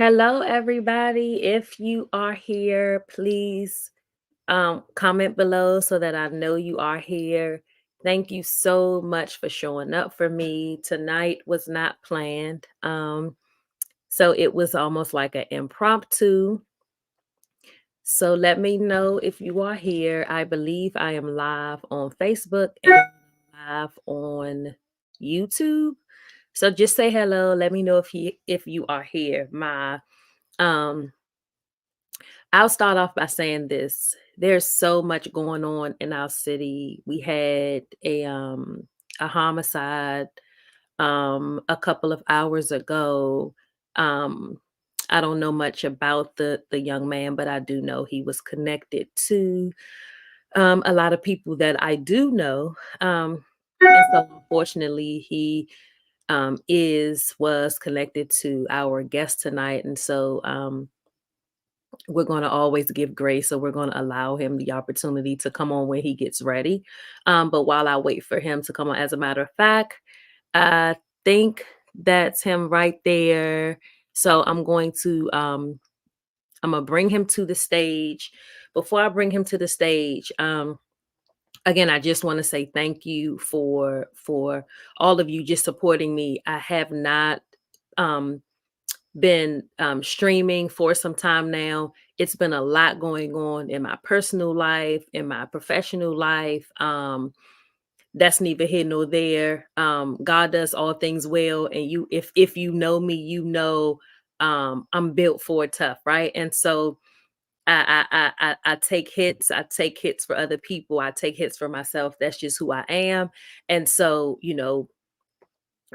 Hello, everybody. If you are here, please comment below so that I know you are here. Thank you so much for showing up for me. Tonight was not planned. So it was almost like an impromptu. So let me know if you are here. I believe I am live on Facebook and live on YouTube. So just say hello. Let me know if you are here. My um I'll start off by saying this. There's so much going on in our city. We had a homicide a couple of hours ago. Um I don't know much about the young man, but I do know he was connected to a lot of people that I do know. And so unfortunately he was connected to our guest tonight. And so we're going to always give grace. So we're going to allow him the opportunity to come on when he gets ready. But while I wait for him to come on, as a matter of fact, I think that's him right there. So I'm gonna bring him to the stage. Before I bring him to the stage, again, I just want to say thank you for all of you just supporting me. I have not um been streaming for some time now. It's been a lot going on in my personal life, in my professional life. That's neither here nor there. God does all things well, and if you know me, you know I'm built for it tough, right? And so I take hits. I take hits for other people. I take hits for myself. That's just who I am. And so,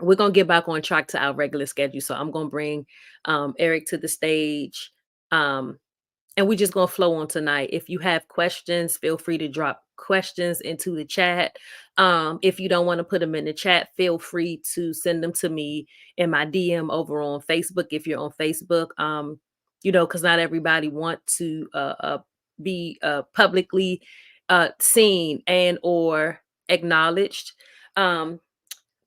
we're gonna get back on track to our regular schedule. So I'm gonna bring Eric to the stage. Um, and we're just gonna flow on tonight. If you have questions, feel free to drop questions into the chat. If you don't want to put them in the chat, feel free to send them to me in my DM over on Facebook if you're on Facebook. Because not everybody want to be publicly seen and or acknowledged. Um,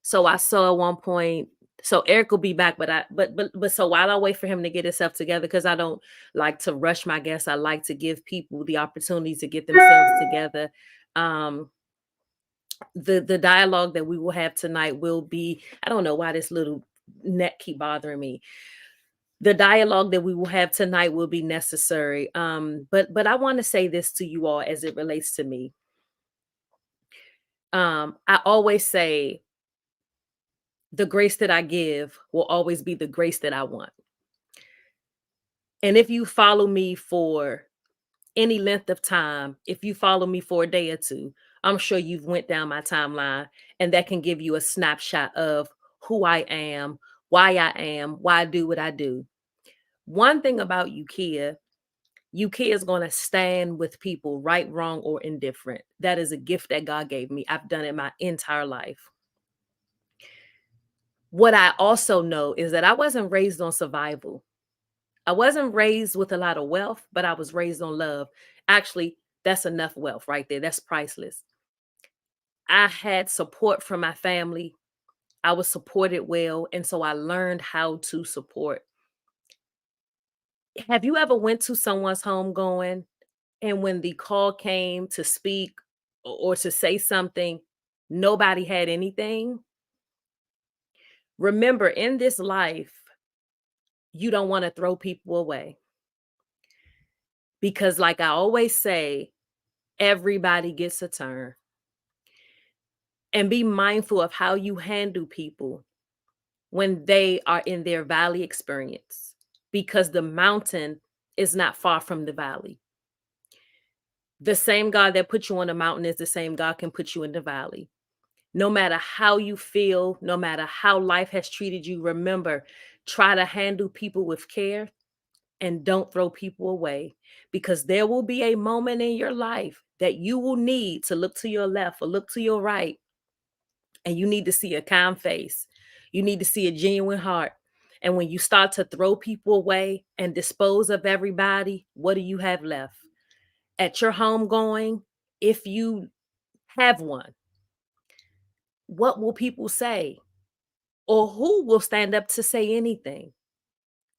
so I saw at one point, so Eric will be back, but so while I wait for him to get himself together, because I don't like to rush my guests, I like to give people the opportunity to get themselves together. Um, the dialogue that we will have tonight will be, I don't know why this little neck keep bothering me. The dialogue that we will have tonight will be necessary. But I want to say this to you all as it relates to me. I always say the grace that I give will always be the grace that I want. And if you follow me for any length of time, if you follow me for a day or two, I'm sure you've went down my timeline, and that can give you a snapshot of who I am, why I do what I do. One thing about Yukia is going to stand with people, right, wrong, or indifferent. That is a gift that God gave me. I've done it my entire life. What I also know is that I wasn't raised on survival. I wasn't raised with a lot of wealth, but I was raised on love. Actually, that's enough wealth right there. That's priceless. I had support from my family. I was supported well, and so I learned how to support. Have you ever went to someone's home going, and when the call came to speak or to say something, nobody had anything? Remember, in this life, you don't want to throw people away because, like I always say, everybody gets a turn. And be mindful of how you handle people when they are in their valley experience, because the mountain is not far from the valley. The same God that put you on the mountain is the same God can put you in the valley. No matter how you feel, no matter how life has treated you, remember, try to handle people with care and don't throw people away, because there will be a moment in your life that you will need to look to your left or look to your right, and you need to see a calm face. You need to see a genuine heart. And when you start to throw people away and dispose of everybody, what do you have left? At your home going, if you have one, what will people say? Or who will stand up to say anything?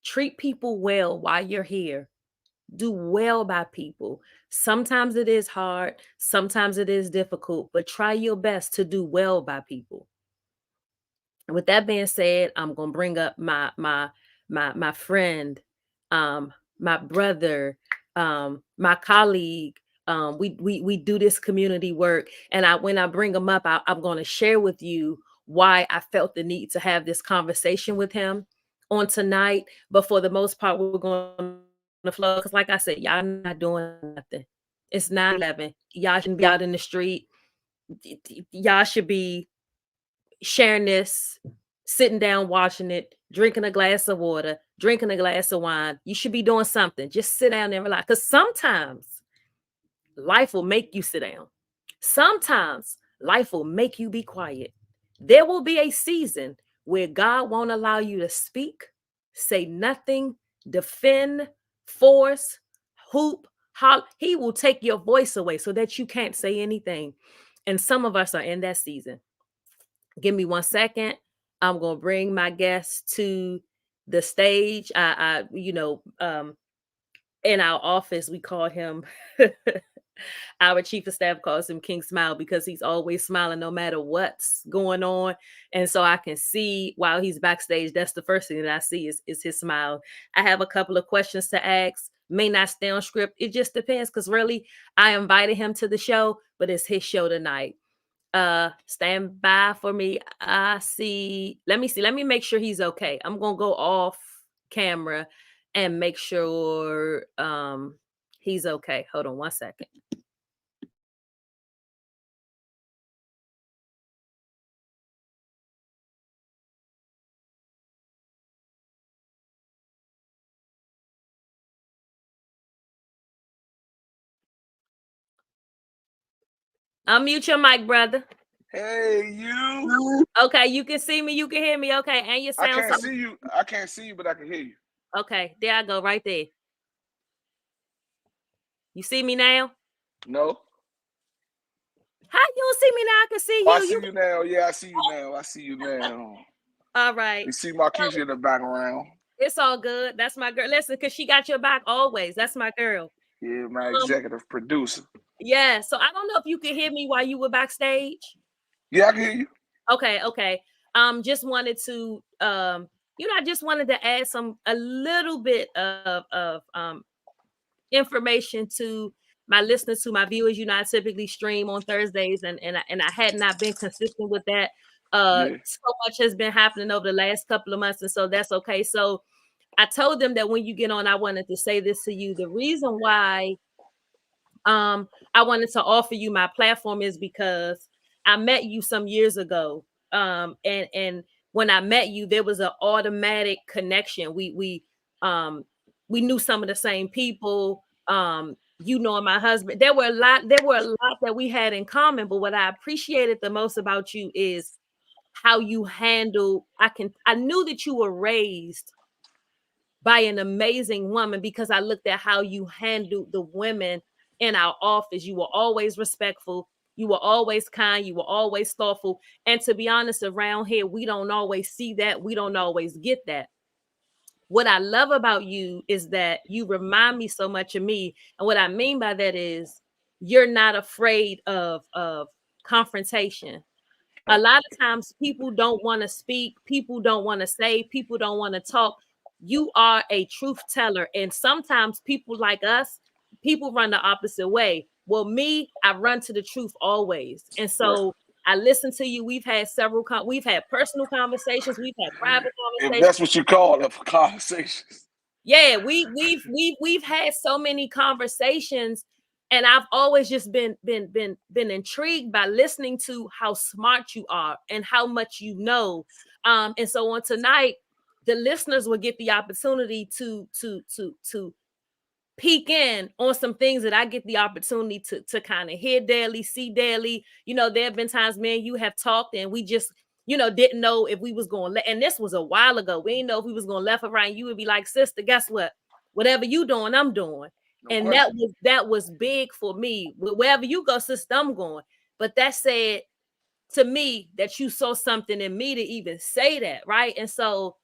Treat people well while you're here. Do well by people. Sometimes it is hard, sometimes it is difficult, but try your best to do well by people. And with that being said, I'm gonna bring up my friend, my brother, my colleague. We do this community work, and when I bring him up, I'm gonna share with you why I felt the need to have this conversation with him on tonight. But for the most part, we're going to flow because, like I said, y'all not doing nothing. It's 9/11. Y'all shouldn't be out in the street. Y'all should be sharing this, sitting down watching it, drinking a glass of water, drinking a glass of wine. You should be doing something. Just sit down and relax. Because sometimes life will make you sit down. Sometimes life will make you be quiet. There will be a season where God won't allow you to speak, say nothing, defend, force, hoop, holler. He will take your voice away so that you can't say anything. And some of us are in that season. Give me 1 second. I'm gonna bring my guest to the stage. In our office, we call him our chief of staff calls him King Smile because he's always smiling no matter what's going on. And so I can see while he's backstage, that's the first thing that I see is his smile. I have a couple of questions to ask. May not stay on script. It just depends because really I invited him to the show, but it's his show tonight. Stand by for me. I see. Let me make sure he's okay. I'm gonna go off camera and make sure he's okay. Hold on 1 second. Unmute your mic, brother. Hey, you. Okay, you can see me, you can hear me. Okay, and your I sound. can't see you. I can't see you, but I can hear you. Okay, there I go, right there. You see me now? No. How you don't see me now? I can see Oh, you. I see you now. Yeah, I see you now. I see you now. All right. You see Marquisha in the background. It's all good. That's my girl. Listen, because she got your back always. That's my girl. Yeah, my executive producer. Yeah. So I don't know if you could hear me while you were backstage. Yeah, I can hear you. Okay. Just wanted to I just wanted to add a little bit of information to my listeners, to my viewers. I typically stream on Thursdays, and I had not been consistent with that. Yeah. So much has been happening over the last couple of months, and so that's okay. So I told them that when you get on, I wanted to say this to you. The reason why I wanted to offer you my platform is because I met you some years ago. And when I met you, there was an automatic connection. We knew some of the same people. And my husband. There were a lot that we had in common, but what I appreciated the most about you is how you handle. I knew that you were raised by an amazing woman because I looked at how you handled the women in our office. You were always respectful. You were always kind. You were always thoughtful. And to be honest, around here, we don't always see that. We don't always get that. What I love about you is that you remind me so much of me. And what I mean by that is you're not afraid of confrontation. A lot of times people don't want to speak, people don't want to say, people don't want to talk. You are a truth teller, and sometimes people like us, people run the opposite way. Well, me, I run to the truth always. And Right. so I listen to you. We've had personal conversations, we've had private If conversations. that's what you call it for conversations. Yeah, we've had so many conversations, and I've always just been intrigued by listening to how smart you are and how much you know. And so on tonight, the listeners will get the opportunity to peek in on some things that I get the opportunity to kind of hear daily, see daily. There have been times, man, you have talked and we just, didn't know if we was going to, and this was a while ago. We didn't know if we was going to left or right. You would be like, sister, guess what? Whatever you doing, I'm doing. No And question. that was big for me. Wherever you go, sister, I'm going. But that said to me that you saw something in me to even say that, right? And so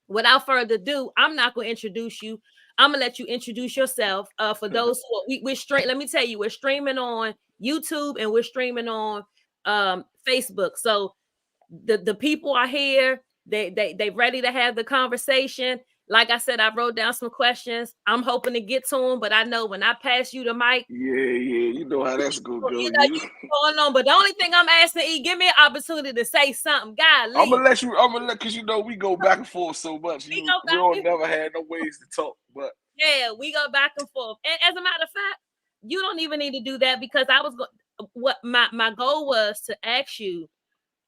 without further ado, I'm not going to introduce you. I'm gonna let you introduce yourself. For those who we're stream, let me tell you, we're streaming on YouTube and we're streaming on Facebook. So the people are here. They ready to have the conversation. Like I said, I wrote down some questions. I'm hoping to get to them, but I know when I pass you the mic, Yeah, yeah, you know how that's gonna go. you know You, you going on. But the only thing I'm asking, give me an opportunity to say something. I'm gonna Golly, let you. I'm gonna let, cause you know we go back and forth so much. we go We back don't and never had no ways to talk, but yeah, we go back and forth. And as a matter of fact, you don't even need to do that because I was going. What my goal was to ask you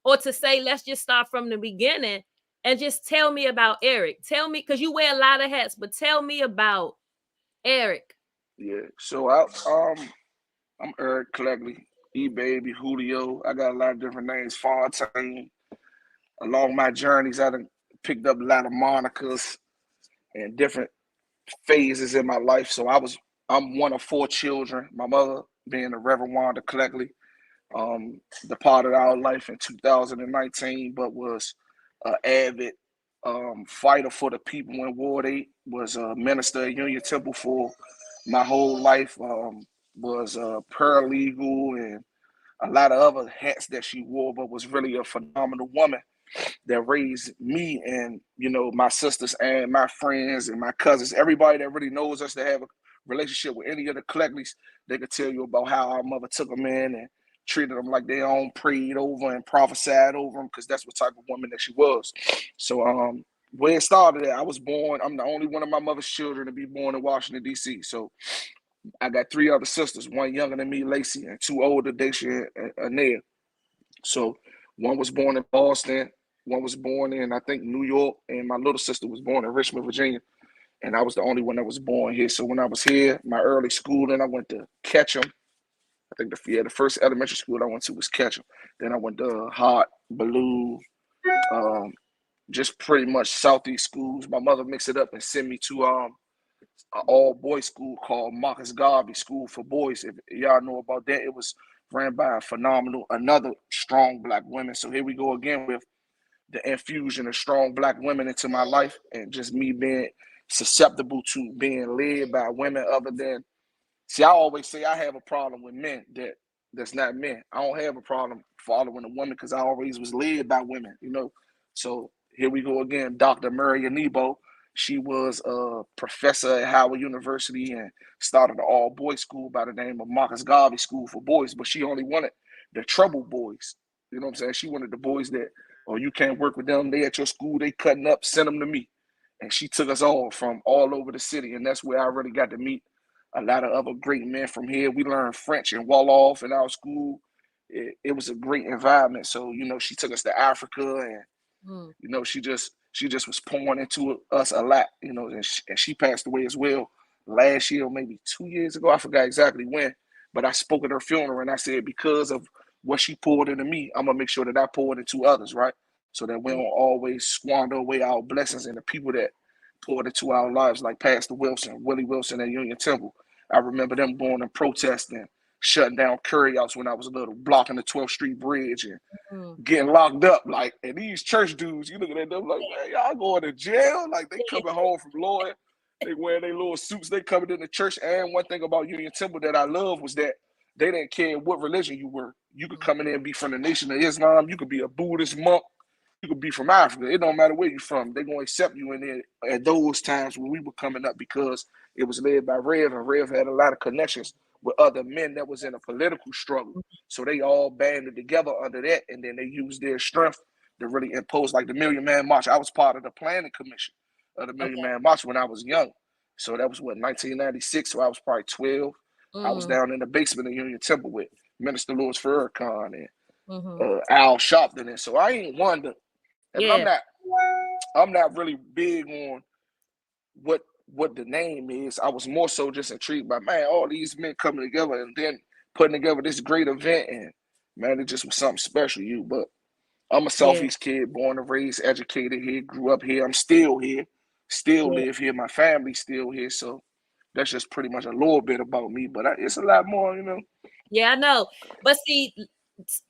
or to say, let's just start from the beginning and just tell me about Eric. Tell me, because you wear a lot of hats, but tell me about Eric. yeah. So I'm Eric Cleggley, E Baby, Julio. I got a lot of different names. Fontaine. Along my journeys, I done picked up a lot of monikers and different phases in my life. So I'm one of four children. My mother being the Reverend Wanda Cleggley, departed our life in 2019, but was an avid fighter for the people in Ward 8, was a minister at Union Temple for my whole life, was a paralegal and a lot of other hats that she wore, but was really a phenomenal woman that raised me and my sisters and my friends and my cousins. Everybody that really knows us, that have a relationship with any of the Cleckleys, they could tell you about how our mother took them in and treated them like their own, prayed over and prophesied over them, because that's what type of woman that she was. So where it started at, I was born. I'm the only one of my mother's children to be born in Washington, D.C. So I got three other sisters, one younger than me, Lacey, and two older, Dacia and Anea. So one was born in Boston, one was born in, I think, New York, and my little sister was born in Richmond, Virginia. And I was the only one that was born here. So when I was here, my early schooling, I went to Ketchum. I think the first elementary school I went to was Ketchum. Then I went to Hart, Ballou, um, just pretty much Southeast schools. My mother mixed it up and sent me to an all boys school called Marcus Garvey School for Boys. If y'all know about that, it was ran by a phenomenal, another strong black women. So here we go again with the infusion of strong black women into my life, and just me being susceptible to being led by women other than. See, I always say I have a problem with men that's not men. I don't have a problem following a woman because I always was led by women. So here we go again. Dr. Maria Nebo, she was a professor at Howard University and started an all boys school by the name of Marcus Garvey School for Boys, but she only wanted the troubled boys. You know what I'm saying? She wanted the boys that, oh, you can't work with them. They at your school, they cutting up, send them to me. And she took us all from all over the city. And that's where I really got to meet a lot of other great men from here. We learned French and Wolof in our school. It was a great environment. So, she took us to Africa, and Hmm. she just was pouring into us a lot, and she passed away as well last year, or maybe 2 years ago. I forgot exactly when, but I spoke at her funeral and I said, because of what she poured into me, I'm gonna make sure that I pour it into others, right? So that we Yeah. don't always squander away our blessings and the people that poured into our lives, like Pastor Wilson, Willie Wilson at Union Temple. I remember them going and protesting, shutting down curry outs when I was little, blocking the 12th Street Bridge and Hmm. getting locked up. Like, and these church dudes, you looking at them like, man, y'all going to jail? Like, they coming home from Lord, they wearing their little suits, they coming in the church. And one thing about Union Temple that I love was that they didn't care what religion you were. You could come in there and be from the Nation of Islam. You could be a Buddhist monk. You could be from Africa. It don't matter where you're from. They're going to accept you in there at those times when we were coming up, because it was led by Rev, and Rev had a lot of connections with other men that was in a political struggle. So they all banded together under that, and then they used their strength to really impose, like the Million Man March. I was part of the planning commission of the Million Okay. Man March when I was young. So that was what, 1996. So I was probably 12. I was Mm-hmm. down in the basement of Union Temple with Minister Louis Farrakhan and Mm-hmm. Al Sharpton. And so I ain't wonder, and Yeah. I'm not really big on what what the name is. I was more so just intrigued by, man, all these men coming together and then putting together this great event, and man, it just was something special. But I'm a Yeah. Southeast kid, born and raised, educated here, grew up here. I'm still here, still Yeah. live here. My family's still here, so that's just pretty much a little bit about me. But it's a lot more. Yeah, I know. But see,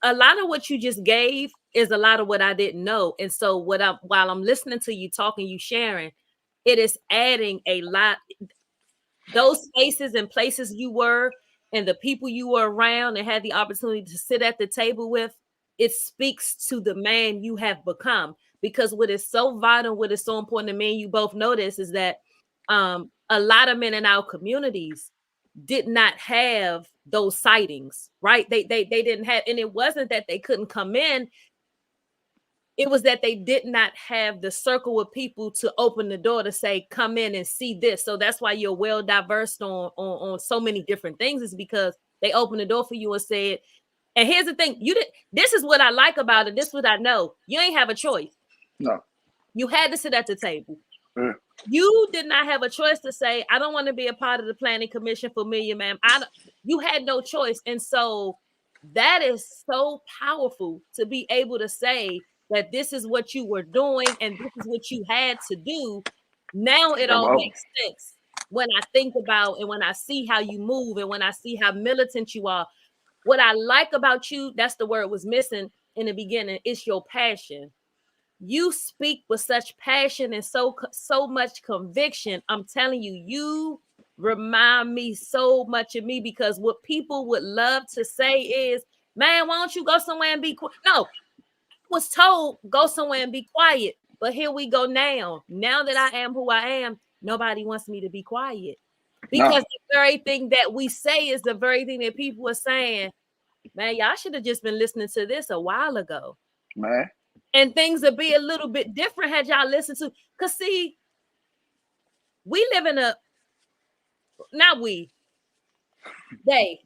a lot of what you just gave is a lot of what I didn't know. And so while I'm listening to you talking, you sharing, it is adding a lot. Those spaces and places you were and the people you were around and had the opportunity to sit at the table with, it speaks to the man you have become. Because what is so vital, what is so important to me, and you both know this, is that a lot of men in our communities did not have those sightings, right? They didn't have, and it wasn't that they couldn't come in, it was that they did not have the circle of people to open the door to say, come in and see this. So that's why you're well diverse on so many different things, is because they opened the door for you and said, and here's the thing, you did, this is what I like about it, this is what I know, you ain't have a choice. No. You had to sit at the table. Yeah. You did not have a choice to say, I don't want to be a part of the planning commission for Million Man. You had no choice. And so that is so powerful to be able to say that this is what you were doing and this is what you had to do. Now it all makes sense when I think about and when I see how you move and when I see how militant you are. What I like about you, that's the word was missing in the beginning, it's your passion. You speak with such passion and so much conviction. I'm telling you, you remind me so much of me, because what people would love to say is, man, why don't you go somewhere and be quiet? No, I was told go somewhere and be quiet. But here we go now. Now that I am who I am, nobody wants me to be quiet. No. Because the very thing that we say is the very thing that people are saying, man, y'all should have just been listening to this a while ago. Man. And things would be a little bit different had y'all listened to. Because see, we live in they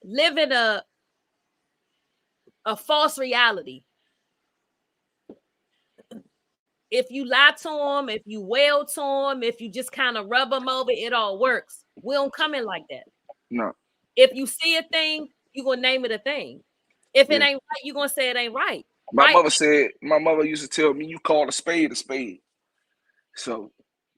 live in a false reality. If you lie to them, if you wail to them, if you just kind of rub them over, it all works. We don't come in like that. No. If you see a thing, you're going to name it a thing. If it Yeah. ain't right, you're going to say it ain't right. My Right? mother used to tell me, you call a spade a spade. So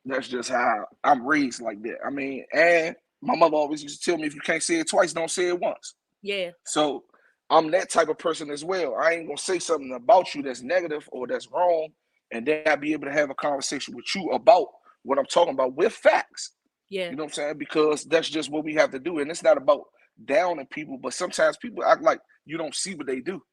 that's just how I'm raised like that. I mean, and my mother always used to tell me, if you can't say it twice, don't say it once. Yeah. So I'm that type of person as well. I ain't gonna say something about you that's negative or that's wrong, and then I'll be able to have a conversation with you about what I'm talking about with facts. Yeah. You know what I'm saying? Because that's just what we have to do. And it's not about downing people, but sometimes people act like you don't see what they do.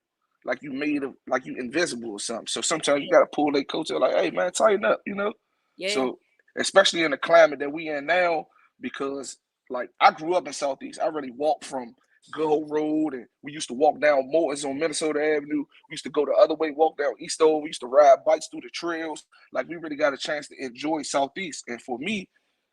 Like you made of, like you invisible or something. So sometimes you gotta pull their coats out like, hey man, tighten up, you know? Yeah. So especially in the climate that we in now, because like I grew up in Southeast. I really walked from Go Road, and we used to walk down Morton's on Minnesota Avenue. We used to go the other way, walk down Eastover. We used to ride bikes through the trails. Like we really got a chance to enjoy Southeast. And for me,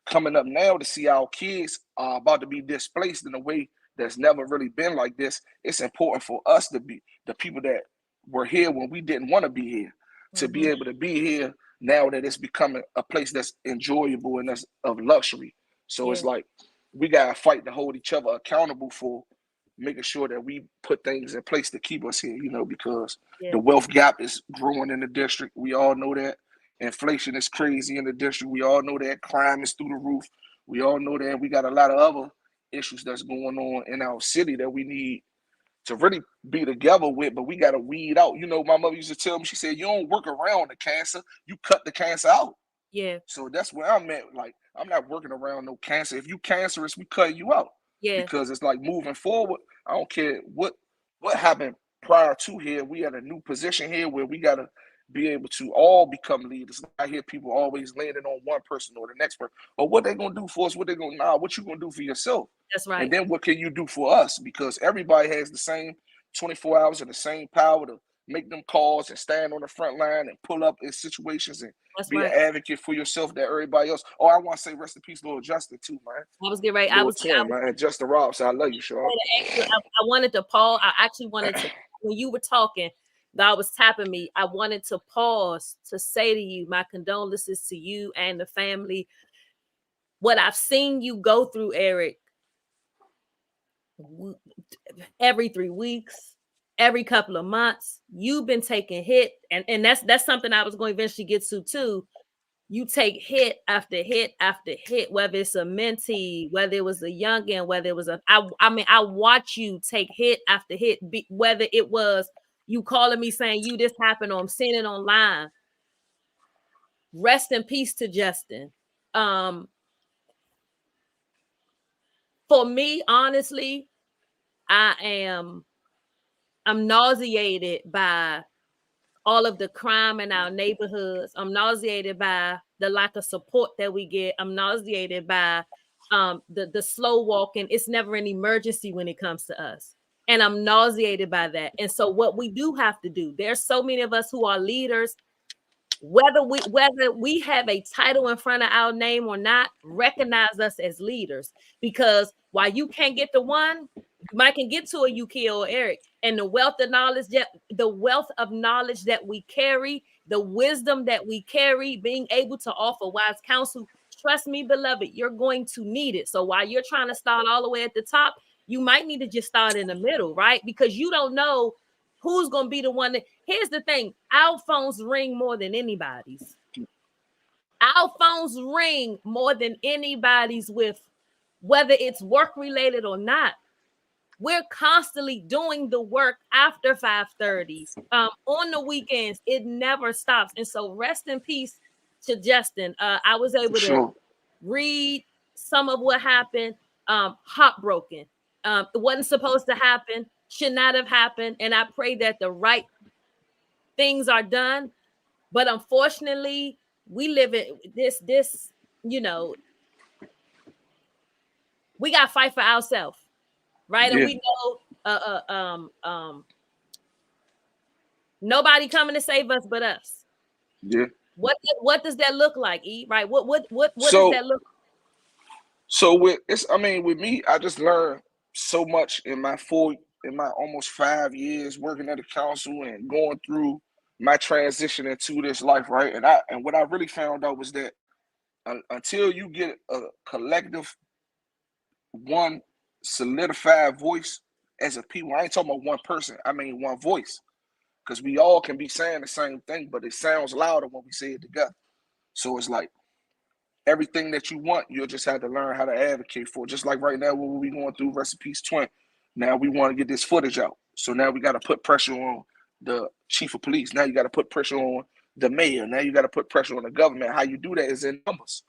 coming up now to see our kids are about to be displaced in a way that's never really been like this, it's important for us to be the people that were here when we didn't want to be here, to be able to be here now that it's becoming a place that's enjoyable and that's of luxury. So Yeah. it's like we gotta fight to hold each other accountable for making sure that we put things in place to keep us here, you know, because Yeah. the wealth gap is growing in the district. We all know that. Inflation is crazy in the district. We all know that. Crime is through the roof. We all know that. We got a lot of other issues that's going on in our city that we need to really be together with, but we got to weed out. You know, my mother used to tell me, she said, you don't work around the cancer, you cut the cancer out. Yeah. So that's where I'm at. Like, I'm not working around no cancer. If you cancerous, we cut you out. Yeah. Because it's like moving forward, I don't care what happened prior to here. We had a new position here where we gotta be able to all become leaders. I hear people always landing on one person or the next person. Or what they gonna do for us, what you gonna do for yourself. That's And right. then what can you do for us? Because everybody has the same 24 hours and the same power to make them calls and stand on the front line and pull up in situations and That's be an right. advocate for yourself that everybody else. Oh, I want to say rest in peace, Lord Justin, too, man. I was getting ready. Lord Tim, man. And Justin Robinson, I love you, Sean. I wanted to pause. I actually wanted to, when you were talking, God was tapping me. I wanted to pause to say to you, my condolences to you and the family. What I've seen you go through, Eric, every 3 weeks, every couple of months, you've been taking hit. And that's something I was going to eventually get to too. you take hit after hit after hit, whether it's a mentee, whether it was a youngin, whether it was I mean, I watch you take hit after hit, whether it was you calling me saying you this happened or I'm seeing it online. Rest in peace to Justin. Um, for me, honestly, I'm nauseated by all of the crime in our neighborhoods. I'm nauseated by the lack of support that we get. I'm nauseated by the slow walking. It's never an emergency when it comes to us. And I'm nauseated by that. And so what we do have to do, there's so many of us who are leaders, whether we have a title in front of our name or not, recognize us as leaders. Because while you can't get to one, you might can get to a Yukia or Eric. And the wealth of knowledge that we carry, the wisdom that we carry, being able to offer wise counsel, trust me, beloved, you're going to need it. So while you're trying to start all the way at the top, you might need to just start in the middle, right? Because you don't know who's going to be the one that. Here's the thing, our phones ring more than anybody's. Our phones ring more than anybody's, with whether it's work related or not. We're constantly doing the work after 5:30, on the weekends. It never stops. And so rest in peace to Justin. I was For able to sure. read some of what happened. Heartbroken. It wasn't supposed to happen, should not have happened. And I pray that the right things are done. But unfortunately, we live in this, you know, we got to fight for ourselves, right? And Yeah. we know nobody coming to save us but us. Yeah. What does that look like, E? Right? What does So that look with me, I just learned so much in my almost 5 years working at the council and going through my transition into this life, right? And what I really found out was that until you get a collective, one solidified voice as a people, I ain't talking about one person, I mean one voice, because we all can be saying the same thing, but it sounds louder when we say it together. So it's like everything that you want, you'll just have to learn how to advocate for. Just like right now, what we going through, recipes twin. Now we want to get this footage out. So now we got to put pressure on the chief of police. Now you got to put pressure on the mayor. Now you got to put pressure on the government. How you do that is in numbers.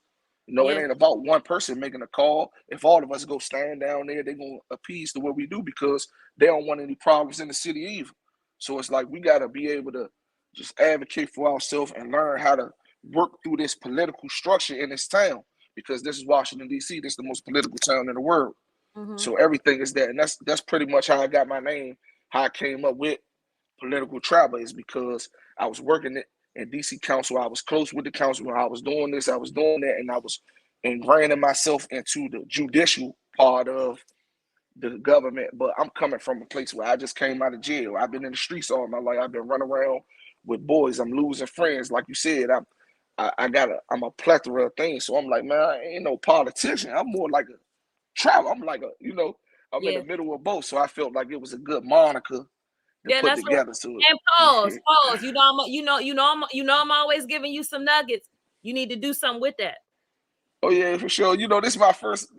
It Yeah. ain't about one person making a call. If all of us go stand down there, they're going to appease to what we do because they don't want any problems in the city either. So it's like we got to be able to just advocate for ourselves and learn how to work through this political structure in this town, because this is Washington, D.C. This is the most political town in the world. Mm-hmm. So everything is there. And that's pretty much how I got my name, how I came up with political tribal, is because I was working in DC Council. I was close with the council when I was doing this, I was doing that, and I was ingraining myself into the judicial part of the government. But I'm coming from a place where I just came out of jail. I've been in the streets all my life. I've been running around with boys. I'm losing friends. Like you said, I'm a plethora of things. So I'm like, man, I ain't no politician. I'm more like a traveler. I'm like I'm in Yeah. the middle of both. So I felt like it was a good moniker to Yeah, put that's what. together. So And pause. I'm always giving you some nuggets. You need to do something with that. oh yeah, for sure. This is my first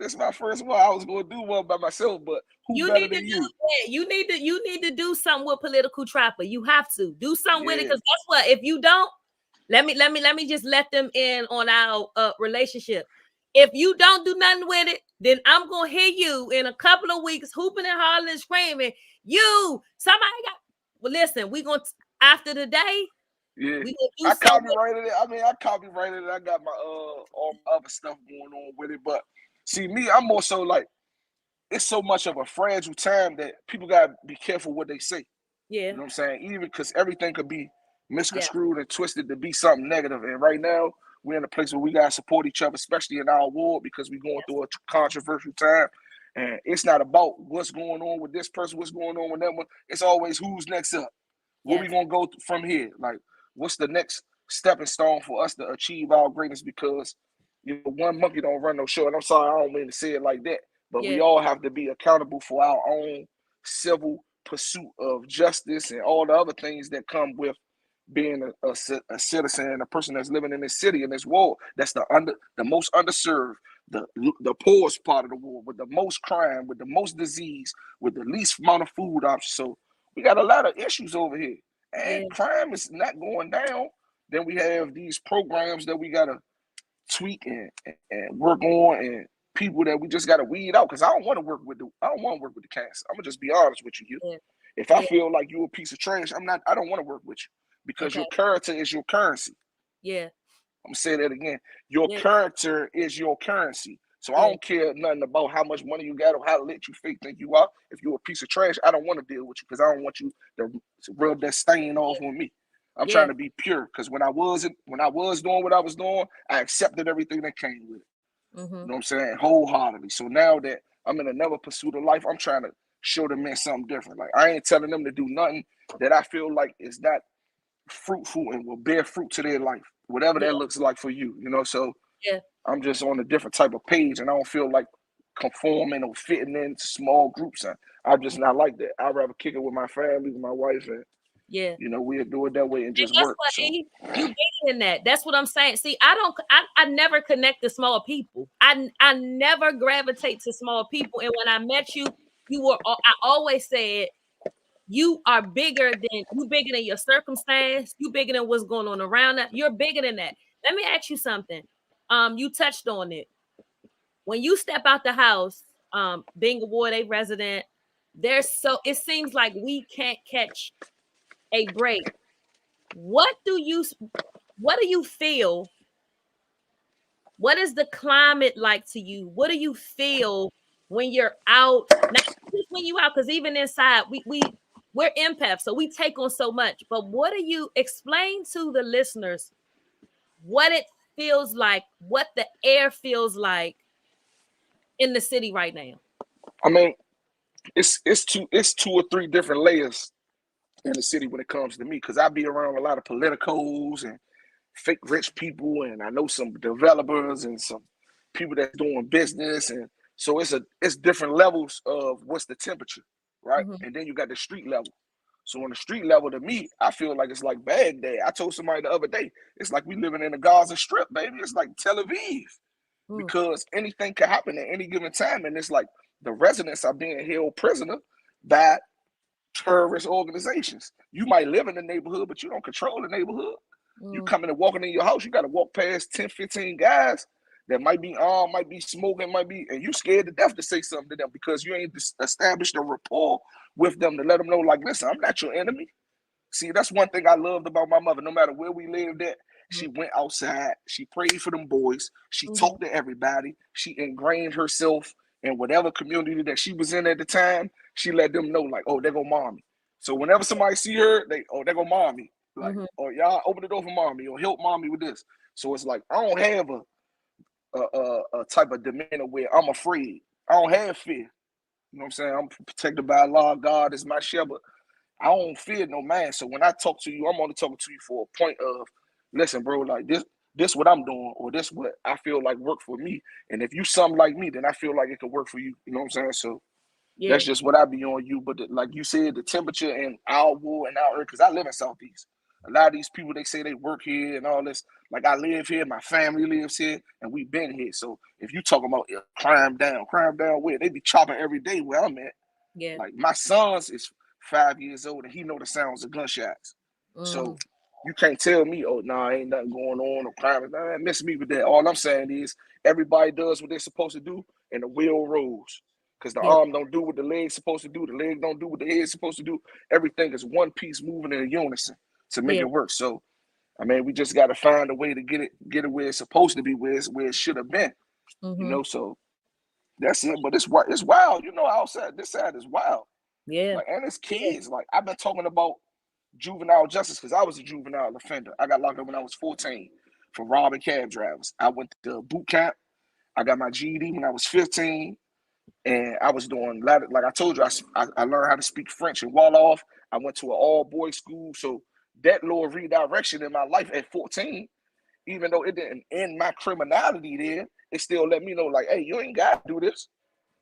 one. I was gonna do one by myself, but who You better need to than do you? it. You need to do something with political trapper. You have to do something with it, Yeah, because guess what? If you don't, let me just let them in on our relationship. If you don't do nothing with it, then I'm gonna hear you in a couple of weeks hooping and hollering and screaming. Somebody got. Well, listen, we gonna after the day, yeah. we gonna do I something with copyrighted it. I copyrighted it. I got my all my other stuff going on with it. But see me, I'm more so like it's so much of a fragile time that people gotta be careful what they say. it. Yeah, You know what I'm saying? Even because everything could be yeah, misconstrued and twisted to be something negative. And right now, we're in a place where we gotta support each other, especially in our ward, because we're going through a controversial time. And it's not about what's going on with this person, what's going on with that one. It's always who's next up. Where we yes, gonna go from here? Like, what's the next stepping stone for us to achieve our greatness? Because one monkey don't run no show. And I'm sorry, I don't mean to say it like that, but we yeah, all have to be accountable for our own civil pursuit of justice and all the other things that come with being a citizen, a person that's living in this city, in this world, that's the most underserved, the poorest part of the world, with the most crime, with the most disease, with the least amount of food options. So we got a lot of issues over here, and Yeah. crime is not going down. Then we have these programs that we gotta tweak and work on, and people that we just gotta weed out. Because I don't want to work with the cancer. I'm gonna just be honest with you. Yeah. If I Yeah. feel like you're a piece of trash, I don't want to work with you, because Okay. your character is your currency. Yeah. I'm gonna say that again. Your Yeah. character is your currency. So I Yeah. don't care nothing about how much money you got or how lit you fake think you are. If you're a piece of trash, I don't want to deal with you, because I don't want you to rub that stain off on me. I'm Yeah. trying to be pure, because when I was doing what I was doing, I accepted everything that came with it. You Mm-hmm. know what I'm saying? Wholeheartedly. So now that I'm in another pursuit of life, I'm trying to show the men something different. Like, I ain't telling them to do nothing that I feel like is not fruitful and will bear fruit to their life, whatever that Yeah. looks like for you. So Yeah. I'm just on a different type of page, and I don't feel like conforming or fitting into small groups. I'm just not like that. I'd rather kick it with my family, with my wife, and Yeah. we'll do it that way and And just guess work. what, So E? You bigger than that. That's what I'm saying. See, I never connect to small people. I never gravitate to small people. And when I met you, I always said you bigger than your circumstance, you bigger than what's going on around that. You're bigger than that. Let me ask you something. You touched on it. When you step out the house, being a Ward A resident, it seems like we can't catch a break. What do you what do you feel? What is the climate like to you? What do you feel when you're out? Not just when you out, because even inside, we're empaths, so we take on so much. But what do you explain to the listeners what it feels like, what the air feels like in the city right now? I mean, it's two or three different layers in the city when it comes to me, because I be around a lot of politicos and fake rich people, and I know some developers and some people that's doing business, and so it's different levels of what's the temperature, right? Mm-hmm. And then you got the street level. So on the street level, to me, I feel like it's like Baghdad. I told somebody the other day, it's like we living in the Gaza Strip, baby. It's like Tel Aviv, Mm, because anything can happen at any given time, and it's like the residents are being held prisoner by terrorist organizations. You might live in the neighborhood, but you don't control the neighborhood. You mm, coming and walking in your house, you got to walk past 10, 15 guys that might be armed, might be smoking, and you scared to death to say something to them, because you ain't established a rapport with them to let them know, like, listen, I'm not your enemy. See, that's one thing I loved about my mother. No matter where we lived at, she mm, went outside. She prayed for them boys. She mhm, talked to everybody. She ingrained herself in whatever community that she was in at the time. She let them know, like, oh, there go mommy. So whenever somebody see her, there go mommy. Like, mhm, oh, y'all open the door for mommy, or help mommy with this. So it's like, I don't have a type of demeanor where I'm afraid. I don't have fear. You know what I'm saying? I'm protected by Allah. God is my shepherd. I don't fear no man. So when I talk to you, I'm only talking to you for a point of, listen, bro, like this what I'm doing, or this what I feel like work for me. And if you something like me, then I feel like it could work for you. You know what I'm saying? So yeah, that's just what I be on you. But like you said, the temperature in our wood and our earth, because I live in Southeast. A lot of these people, they say they work here and all this. Like, I live here, my family lives here, and we've been here. So if you talking about crime down where they be chopping every day where I'm at. yeah, Like, my son's is 5 years old, and he know the sounds of gunshots. So mm, you can't tell me, oh, nah, ain't nothing going on, or crime. Nah, miss me with that. All I'm saying is everybody does what they're supposed to do, and the wheel rolls. Because the yeah, arm don't do what the leg's supposed to do, the leg don't do what the head's supposed to do. Everything is one piece moving in unison to make yeah, it work. So I mean, we just got to find a way to get it where it's supposed to be, where it should have been. mhm, So that's it. But it's wild. Outside this side is wild. yeah, Like, and it's yeah, kids. Like, I've been talking about juvenile justice because I was a juvenile offender. I got locked up when I was 14 for robbing cab drivers. I went to boot camp. I got my GED when I was 15, and I was doing, like I told you, I learned how to speak French in Wolof. I went to an all boys school, so that little redirection in my life at 14, even though it didn't end my criminality there, it still let me know, like, hey, you ain't got to do this.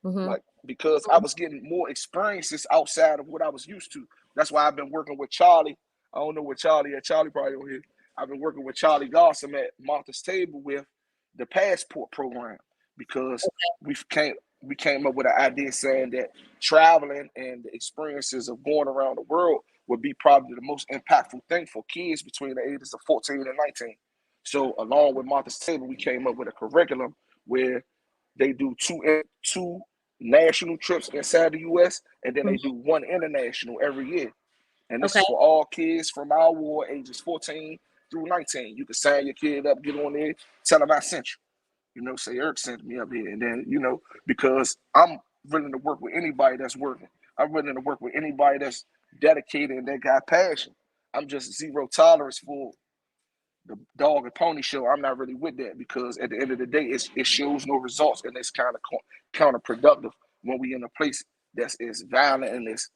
mhm, Like, because I was getting more experiences outside of what I was used to. That's why I've been working with Charlie. I don't know what Charlie at. Charlie probably don't hear. I've been working with Charlie Gossam at Martha's Table with the passport program because we came up with an idea saying that traveling and the experiences of going around the world would be probably the most impactful thing for kids between the ages of 14 and 19. So along with Martha's Table, we came up with a curriculum where they do two national trips inside the U.S. and then they Mhm. do one international every year. And this Okay. is for all kids from our ward, ages 14 through 19. You can sign your kid up, get on there, tell them I sent you. You know, say Eric sent me up here. And then, you know, because I'm willing to work with anybody that's working. I'm willing to work with anybody that's dedicated and that got passion. I'm just zero tolerance for the dog and pony show. I'm not really with that because at the end of the day, it shows no results and it's kind of counterproductive when we in a place that's as violent and as,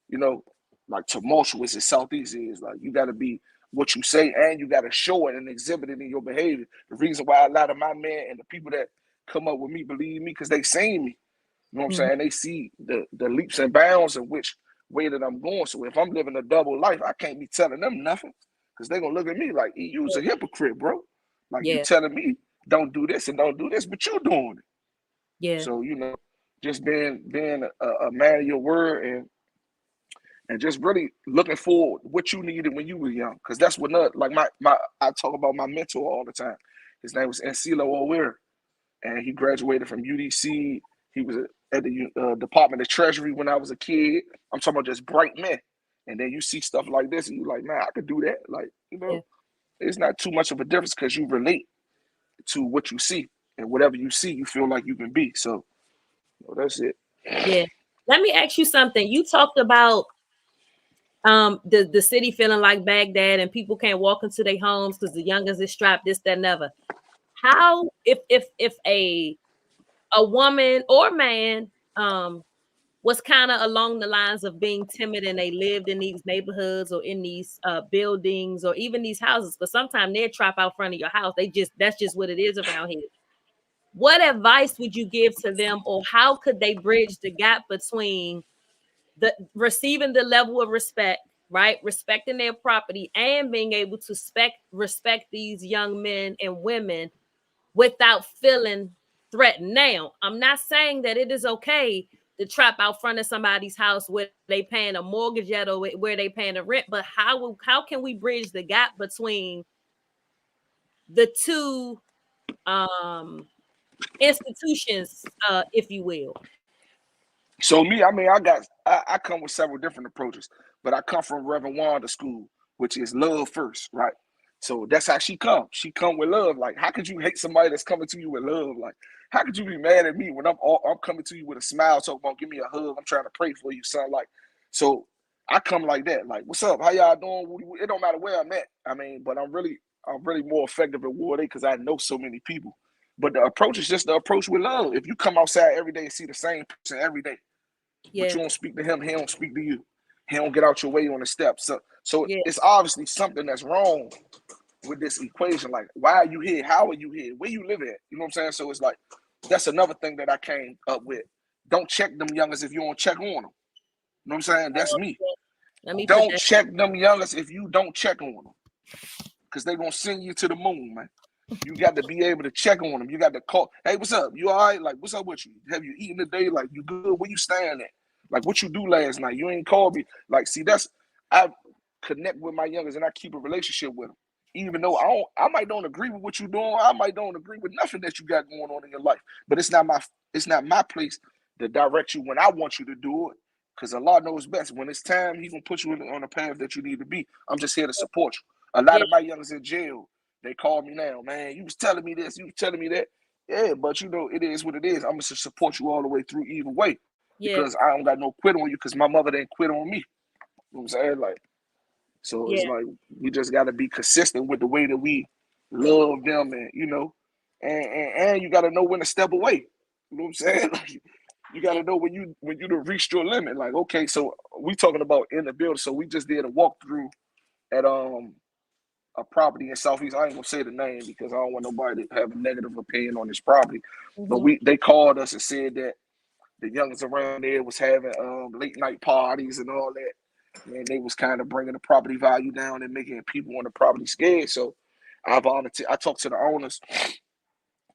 you know, like tumultuous as Southeast is. Like you got to be what you say and you got to show it and exhibit it in your behavior. The reason why a lot of my men and the people that come up with me believe me because they seen me. You know what I'm Mhm. saying? They see the leaps and bounds in which way that I'm going. So if I'm living a double life, I can't be telling them nothing because they're gonna look at me like you's a hypocrite, bro. Like you Yeah. telling me don't do this and don't do this, but you doing it. Yeah. So you know, just being a man of your word and just really looking for what you needed when you were young, because that's what like my I talk about my mentor all the time. His name was Encilo O'Weir, and he graduated from UDC. He was at the Department of Treasury when I was a kid. I'm talking about just bright men. And then you see stuff like this, and you're like, man, I could do that. Like, you know, Yeah. it's not too much of a difference because you relate to what you see, and whatever you see, you feel like you can be. So, you know, that's it. Yeah. Let me ask you something. You talked about the city feeling like Baghdad and people can't walk into their homes because the youngest is strapped, this, that, and other. How if a woman or man was kind of along the lines of being timid and they lived in these neighborhoods or in these buildings or even these houses, because sometimes they're trapped out front of your house. That's just what it is around here. What advice would you give to them, or how could they bridge the gap between the receiving the level of respect, right? Respecting their property and being able to respect these young men and women without feeling threatened. Now, I'm not saying that it is okay to trap out front of somebody's house where they paying a mortgage at or where they paying a rent, but how can we bridge the gap between the two institutions, if you will? So me, I mean, I come with several different approaches, but I come from Reverend Wanda school, which is love first, right? So that's how she come. She come with love. Like, how could you hate somebody that's coming to you with love? Like, how could you be mad at me when I'm coming to you with a smile, talking about give me a hug, I'm trying to pray for you, son. Like, so I come like that. Like, what's up? How y'all doing? It don't matter where I'm at. I mean, but I'm really more effective at Ward A because I know so many people. But the approach is just the approach with love. If you come outside every day and see the same person every day, but Yeah, you don't speak to him, he don't speak to you. He don't get out your way on the steps. So yeah, it's obviously something that's wrong with this equation. Like, why are you here? How are you here? Where you live at? You know what I'm saying? So it's like that's another thing that I came up with. Don't check them youngers if you don't check on them. You know what I'm saying? That's me. let me put Don't that. check them youngers if you don't check on them, because they're gonna send you to the moon, man. You got to be able to check on them. You got to call, hey, what's up? You all right? Like, what's up with you? Have you eaten today? Like, you good? Where you staying at? Like, what you do last night? You ain't called me. Like, see, I connect with my youngers and I keep a relationship with them. Even though I might don't agree with what you're doing. I might don't agree with nothing that you got going on in your life. But it's not my place to direct you when I want you to do it. Because Allah knows best. When it's time, He gonna put you on the path that you need to be. I'm just here to support you. A lot Yeah, of my youngers in jail, they call me now, man. You was telling me this, you was telling me that. Yeah, but you know, it is what it is. I'm gonna support you all the way through either way yeah, because I don't got no quit on you because my mother didn't quit on me. You know what I'm saying? Like, so yeah, it's like we just gotta be consistent with the way that we love them and and you gotta know when to step away. You know what I'm saying? Like, you yeah. gotta know when you done reached your limit. Like, okay, so we talking about in the building. So we just did a walkthrough at a property in Southeast. I ain't gonna say the name because I don't want nobody to have a negative opinion on this property. But Mm-hmm. they called us and said that the youngest around there was having late night parties and all that. and they was kind of bringing the property value down and making people on the property scared. So I volunteered. I talked to the owners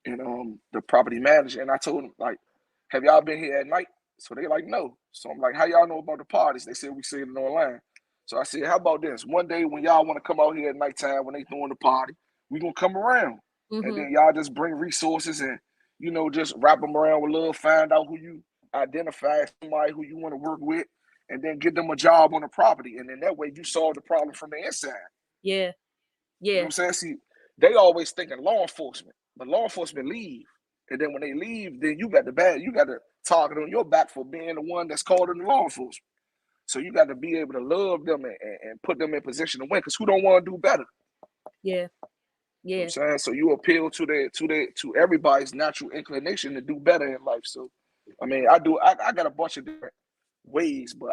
and the property manager, and I told them like, "Have y'all been here at night?" So they like, "No." So I'm like, "How y'all know about the parties?" They said we seen it online. So I said, "How about this? One day when y'all want to come out here at nighttime when they throwing the party, we gonna come around, and Mhm. then y'all just bring resources and just wrap them around with love, find out who you identify as somebody who you want to work with, and then get them a job on the property, and then that way you solve the problem from the inside." Yeah. You know what Yeah. I'm saying? See, they always thinking law enforcement, but law enforcement leave. And then when they leave, then you got the target on your back for being the one that's called in the law enforcement. So you got to be able to love them and put them in position to win. Because who don't want to do better? Yeah. You know what I'm Yeah. saying? So you appeal to everybody's natural inclination to do better in life. So I mean, I got a bunch of different ways, but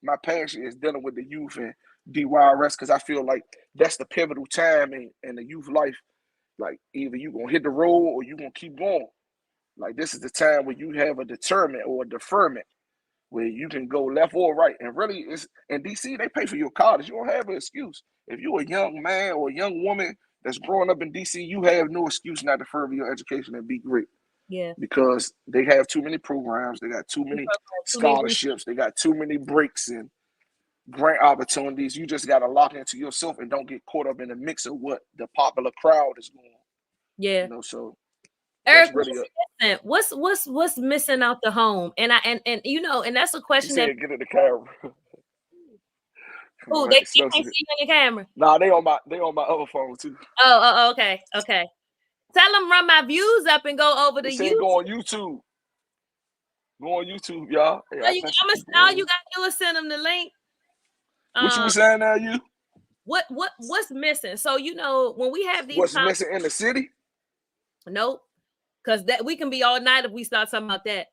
my passion is dealing with the youth and DYRS because I feel like that's the pivotal time in the youth life. Like either you gonna hit the road or you gonna keep going. Like this is the time where you have a deterrent or a deferment where you can go left or right. And really, it's in DC they pay for your college. You don't have an excuse. If you're a young man or a young woman that's growing up in DC, you have no excuse not to further your education and be great Yeah. because they have too many programs, they got too many Too many scholarships, they got too many breaks and grant opportunities. You just got to lock into yourself and don't get caught up in the mix of what the popular crowd is going. Yeah. So that's Eric, really a. what's missing? What's missing out the home? And and that's a He question that said, "Get in the camera." Come oh, on, they man. you Slow can't shit. see you on your camera. Nah, they on my other phone too. Okay. Okay. Tell them run my views up and go over to They said YouTube. go on YouTube. Go on YouTube, y'all. Hey, I sent some people All on you here. gotta do is send them the link. What you Um, was saying now, you? what's missing? So when we have these What's missing in the city? nope, because that we can be all night if we start talking about that.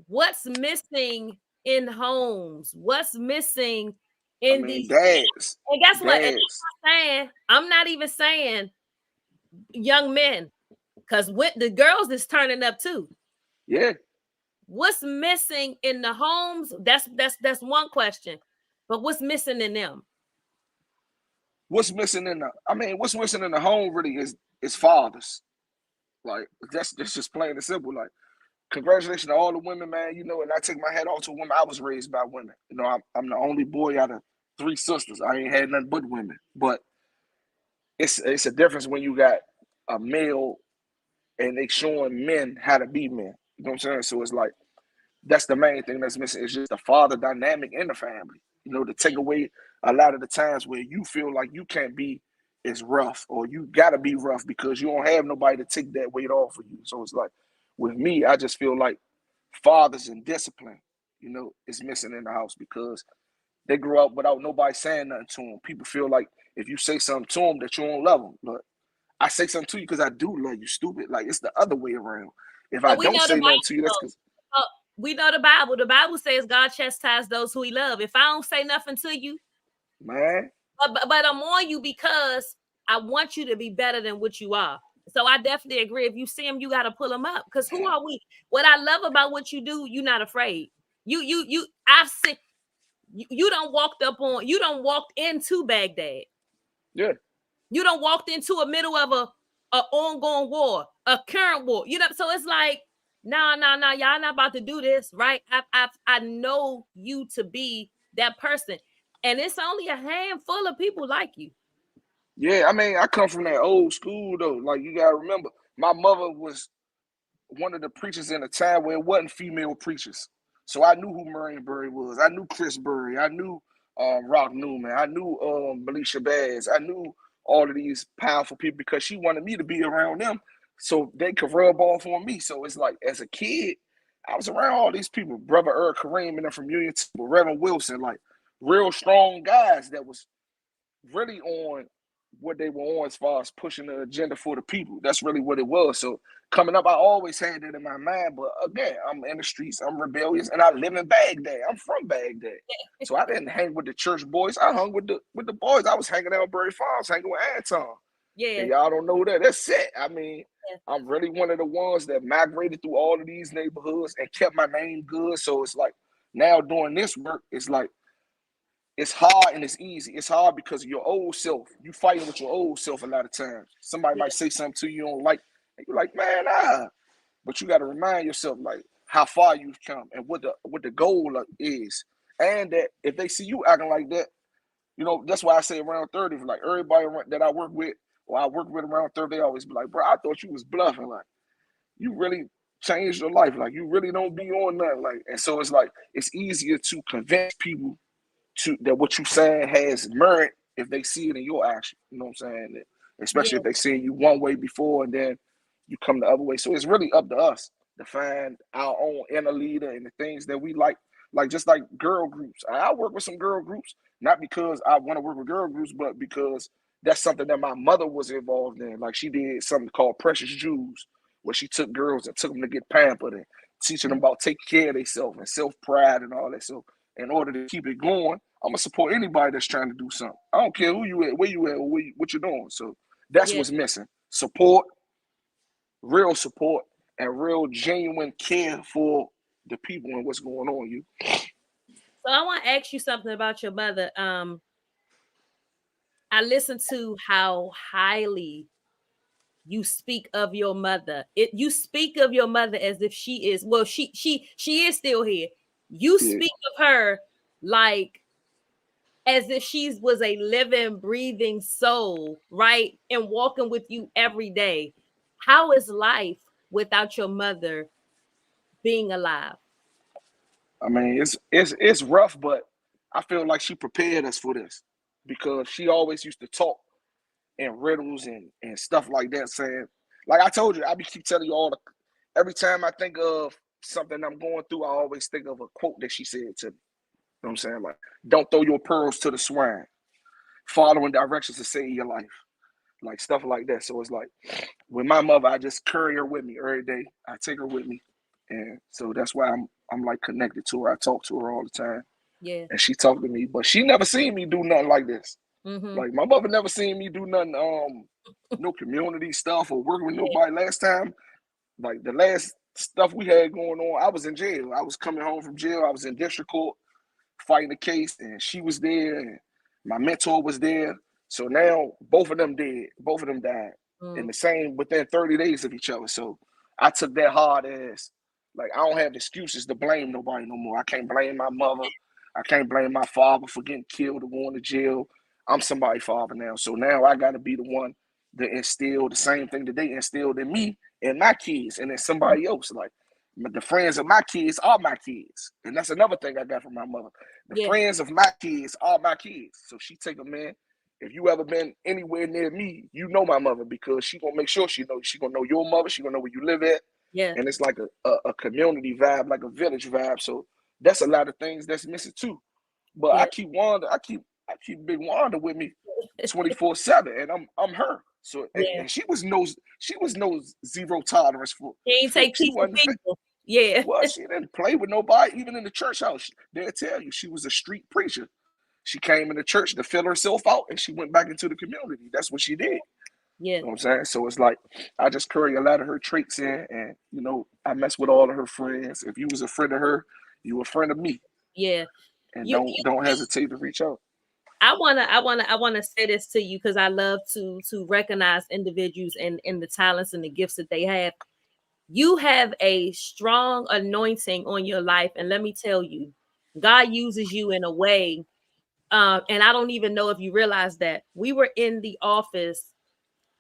What's missing in homes? What's missing I in mean, these? dads. And guess what? And Dads. I'm not even saying young men, because the girls is turning up too. Yeah. What's missing in the homes? That's one question. But what's missing in them? What's missing in the home really is fathers. Like that's just plain and simple. Like congratulations to all the women, man. And I take my hat off to women. I was raised by women. I'm the only boy out of three sisters. I ain't had nothing but women. But it's a difference when you got a male and they showing men how to be men. You know what I'm saying? So it's like that's the main thing that's missing. It's just the father dynamic in the family. To take away a lot of the times where you feel like you can't be as rough or you gotta be rough because you don't have nobody to take that weight off of you. So it's like with me, I just feel like fathers and discipline, is missing in the house because they grew up without nobody saying nothing to them. People feel like if you say something to them that you don't love them. But I say something to you because I do love you, stupid. Like it's the other way around. If I But we don't know the say nothing to you, that's Bible. because We know the Bible. The Bible says God chastises those who He loves. If I don't say nothing to you, man. but I'm on you because I want you to be better than what you are. So I definitely agree. If you see him, you got to pull him up. Because who are we? What I love about what you do, you're not afraid. I've seen you don't you don't walked into Baghdad. Yeah. You don't walked into a middle of a ongoing war, a current war. So it's like, nah, y'all not about to do this, right? I know you to be that person, and it's only a handful of people like you. Yeah, I mean, I come from that old school though. Like you gotta remember, my mother was one of the preachers in a time where it wasn't female preachers. So I knew who Marion Berry was. I knew Chris Berry. I knew Rock Newman. I knew Melisha Bass. I knew all of these powerful people because she wanted me to be around them so they could rub off on me. So it's like as a kid, I was around all these people, Brother Earl Kareem and them from Union Temple, Reverend Wilson, like real strong guys that was really on what they were on as far as pushing the agenda for the people. That's really what it was. So coming up, I always had that in my mind. But again, I'm in the streets, I'm rebellious, and I live in Baghdad. I'm from Baghdad. So I didn't hang with the church boys. I hung with the boys. I was hanging out with Berry Farms, hanging with Anton. Yeah. And y'all don't know that. That's it. I mean, Yeah. I'm really one of the ones that migrated through all of these neighborhoods and kept my name good. So it's like now doing this work, it's like it's hard and it's easy. It's hard because your old self, you fighting with your old self a lot of times. Somebody Yeah. might say something to you don't like, and you're like, man, But you got to remind yourself like how far you've come and what the goal is, and that if they see you acting like that, that's why I say around 30. Like everybody that I work with or I work with around 30, they always be like, bro, I thought you was bluffing. Like you really changed your life. Like you really don't be on nothing. Like, and so it's like it's easier to convince people to that what you saying has merit if they see it in your action. You know what I'm saying? Especially Yeah. if they see you one way before and then you come the other way. So it's really up to us to find our own inner leader and the things that we like. Like just like girl groups. I work with some girl groups, not because I want to work with girl groups, but because that's something that my mother was involved in. Like she did something called Precious Jews, where she took girls and took them to get pampered and teaching them about taking care of themselves and self pride and all that. So in order to keep it going, I'm gonna support anybody that's trying to do something. I don't care who you at, where you at, or what you're doing. So that's Yeah. what's missing: support, real support, and real genuine care for the people and what's going on. You, So I want to ask you something about your mother. I listened to how highly you speak of your mother. You speak of your mother as if she is, well, she is still here. You yeah. speak of her like as if she was a living, breathing soul, right? And walking with you every day. How is life without your mother being alive? I mean, it's rough, but I feel like she prepared us for this because she always used to talk in riddles and stuff like that, saying, like I told you, I be keep telling you every time I think of something I'm going through, I always think of a quote that she said to me. You know what I'm saying? Like, don't throw your pearls to the swine. Following directions to save your life. Like stuff like that. So it's like with my mother, I just carry her with me every day. I take her with me. And so that's why I'm like connected to her. I talk to her all the time. Yeah. And she talked to me. But she never seen me do nothing like this. Mm-hmm. Like my mother never seen me do nothing, no community stuff or working with Yeah. nobody. Last time, like the last stuff we had going on, I was in jail. I was coming home from jail. I was in district court fighting the case, and she was there, and my mentor was there. So now both of them dead. Both of them died in Mm. the same within 30 days of each other. So I took that hard as like I don't have excuses to blame nobody no more. I can't blame my mother. I can't blame my father for getting killed or going to jail. I'm somebody's father now. So now I gotta be the one to instill the same thing that they instilled in me and my kids and then somebody else. Like the friends of my kids are my kids. And that's another thing I got from my mother. The Yeah. friends of my kids are my kids. So she take them in. If you ever been anywhere near me, you know my mother because she gonna make sure she gonna know your mother. She gonna know where you live at, Yeah. and it's like a community vibe, like a village vibe. So that's a lot of things that's missing too. But Yeah. I keep Big Wanda with me 24/7, and I'm her. So Yeah. and she was no zero tolerance for He ain't for take she peaceful wasn't people. Yeah. well, she didn't play with nobody, even in the church house. They'll tell you she was a street preacher. She came in the church to fill herself out and she went back into the community. That's what she did. Yeah. You know what I'm saying? So it's like I just carry a lot of her traits in and I mess with all of her friends. If you was a friend of her, you a friend of me. Yeah. And You don't hesitate to reach out. I wanna say this to you because I love to recognize individuals and the talents and the gifts that they have. You have a strong anointing on your life, and let me tell you, God uses you in a way. And I don't even know if you realize that we were in the office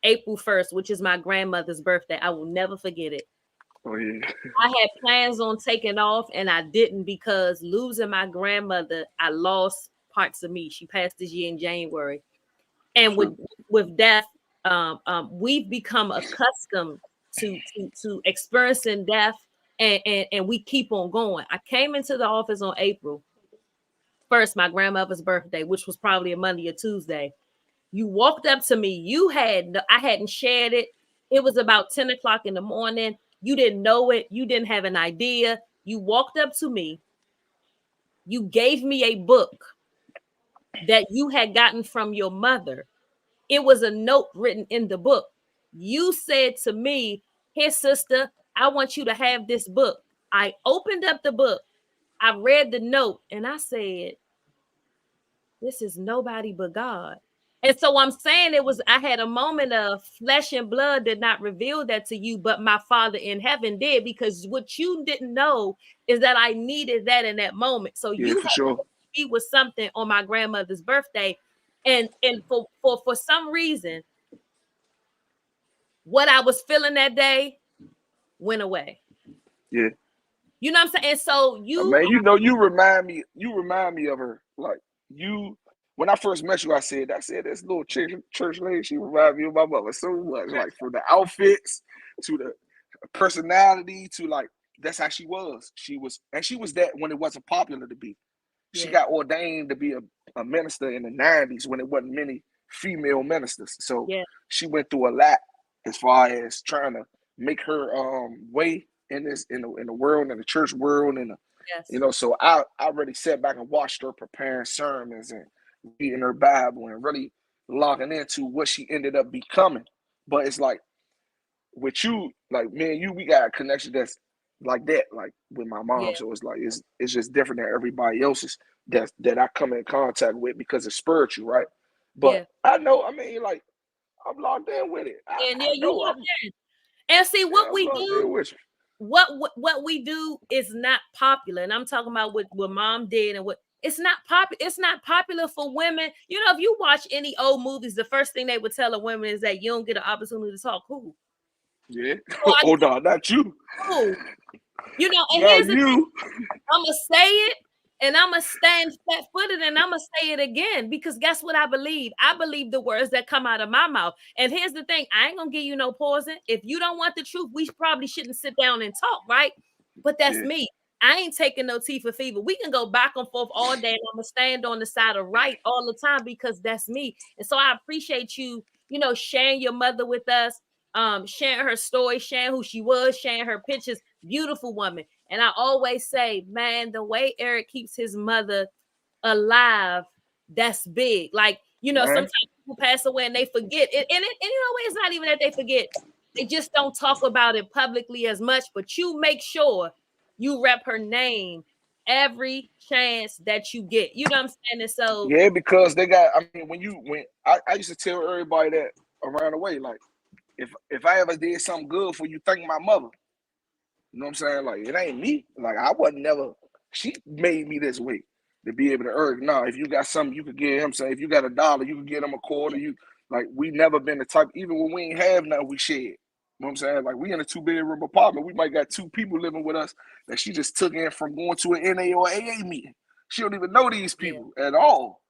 April 1st, which is my grandmother's birthday. I will never forget it. Oh yeah. I had plans on taking off and I didn't because losing my grandmother, I lost parts of me. She passed this year in January. And True. with death, we've become accustomed to experiencing death and we keep on going. I came into the office on April 1st, my grandmother's birthday, which was probably a Monday or Tuesday. You walked up to me. I hadn't shared it. It was about 10 o'clock in the morning. You didn't know it. You didn't have an idea. You walked up to me. You gave me a book that you had gotten from your mother. It was a note written in the book. You said to me, "Here, sister, I want you to have this book." I opened up the book. I read the note and I said, this is nobody but God. And so I'm saying I had a moment of flesh and blood did not reveal that to you, but my Father in heaven did, because what you didn't know is that I needed that in that moment. So Yeah, you for had sure. me with something on my grandmother's birthday. And for some reason, what I was feeling that day went away. Yeah. You know what I'm saying? So Man, you remind me of her. Like you, when I first met you, I said this little church lady, she reminded me of my mother so much. Like from the outfits to the personality to like that's how she was. She was that when it wasn't popular to be. She yeah, got ordained to be a minister in the 90s when it wasn't many female ministers. So yeah, she went through a lot as far as trying to make her way in the world, in the church world, and yes, so I really sat back and watched her preparing sermons and reading her Bible and really locking into what she ended up becoming. But it's like with you, like me and you, we got a connection that's like that, like with my mom. yeah, So it's like it's just different than everybody else's that I come in contact with because it's spiritual, right? But yeah. I know, I mean, like I'm locked in with it. And I yeah, you know locked in. And see yeah, what I'm we locked do, in with you. what we do is not popular. And I'm talking about what mom did and what it's not popular. It's not popular for women. You know, if you watch any old movies, the first thing they would tell a woman is that you don't get an opportunity to talk. Who? Yeah. Oh, I Oh no, not you. do. You know, and Not here's the you. I'm gonna say it, and I'm gonna stand flat footed, and I'm gonna say it again, because guess what I believe? I believe the words that come out of my mouth. And here's the thing: I ain't gonna give you no poison. If you don't want the truth, we probably shouldn't sit down and talk, right? But that's Yeah. me. I ain't taking no tea for fever. We can go back and forth all day, and I'm gonna stand on the side of right all the time because that's me. And so I appreciate you, sharing your mother with us, sharing her story, sharing who she was, sharing her pictures. Beautiful woman. And I always say, man, the way Eric keeps his mother alive, that's big. Like, Man. sometimes people pass away and they forget it. And you know, it's not even that they forget. They just don't talk about it publicly as much, but you make sure you rep her name every chance that you get. You know what I'm saying? And so, Yeah, because they got I mean when I used to tell everybody that around the way, like if I ever did something good for you, thank my mother. You know what I'm saying? Like it ain't me. Like I wasn't never. She made me this way to be able to earn. Now, if you got something, you could give him. Say if you got $1, you could get him a quarter. You like we never been the type. Even when we ain't have nothing, we shared. You know what I'm saying? Like we in a 2 bedroom apartment. We might got 2 people living with us that she just took in from going to an NA or AA meeting. She don't even know these yeah, people at all.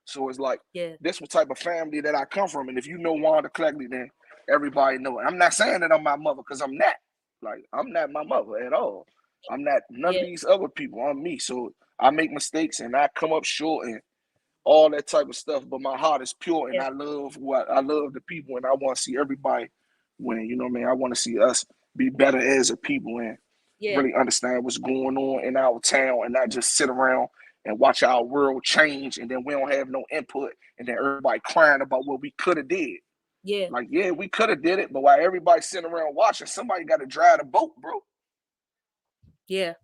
So it's like yeah, this what type of family that I come from. And if you know Wanda Cleckley, then everybody know it. I'm not saying that I'm my mother because I'm not. Like I'm not my mother at all. I'm not none of yeah, these other people. I'm me. So I make mistakes and I come up short and all that type of stuff. But my heart is pure and yeah, I love I love the people and I want to see everybody win. You know what I mean? I want to see us be better as a people and yeah, really understand what's going on in our town and not just sit around and watch our world change and then we don't have no input and then everybody crying about what we could have did. yeah, Like, yeah, we could have did it, but while everybody's sitting around watching, somebody got to drive the boat, bro. yeah,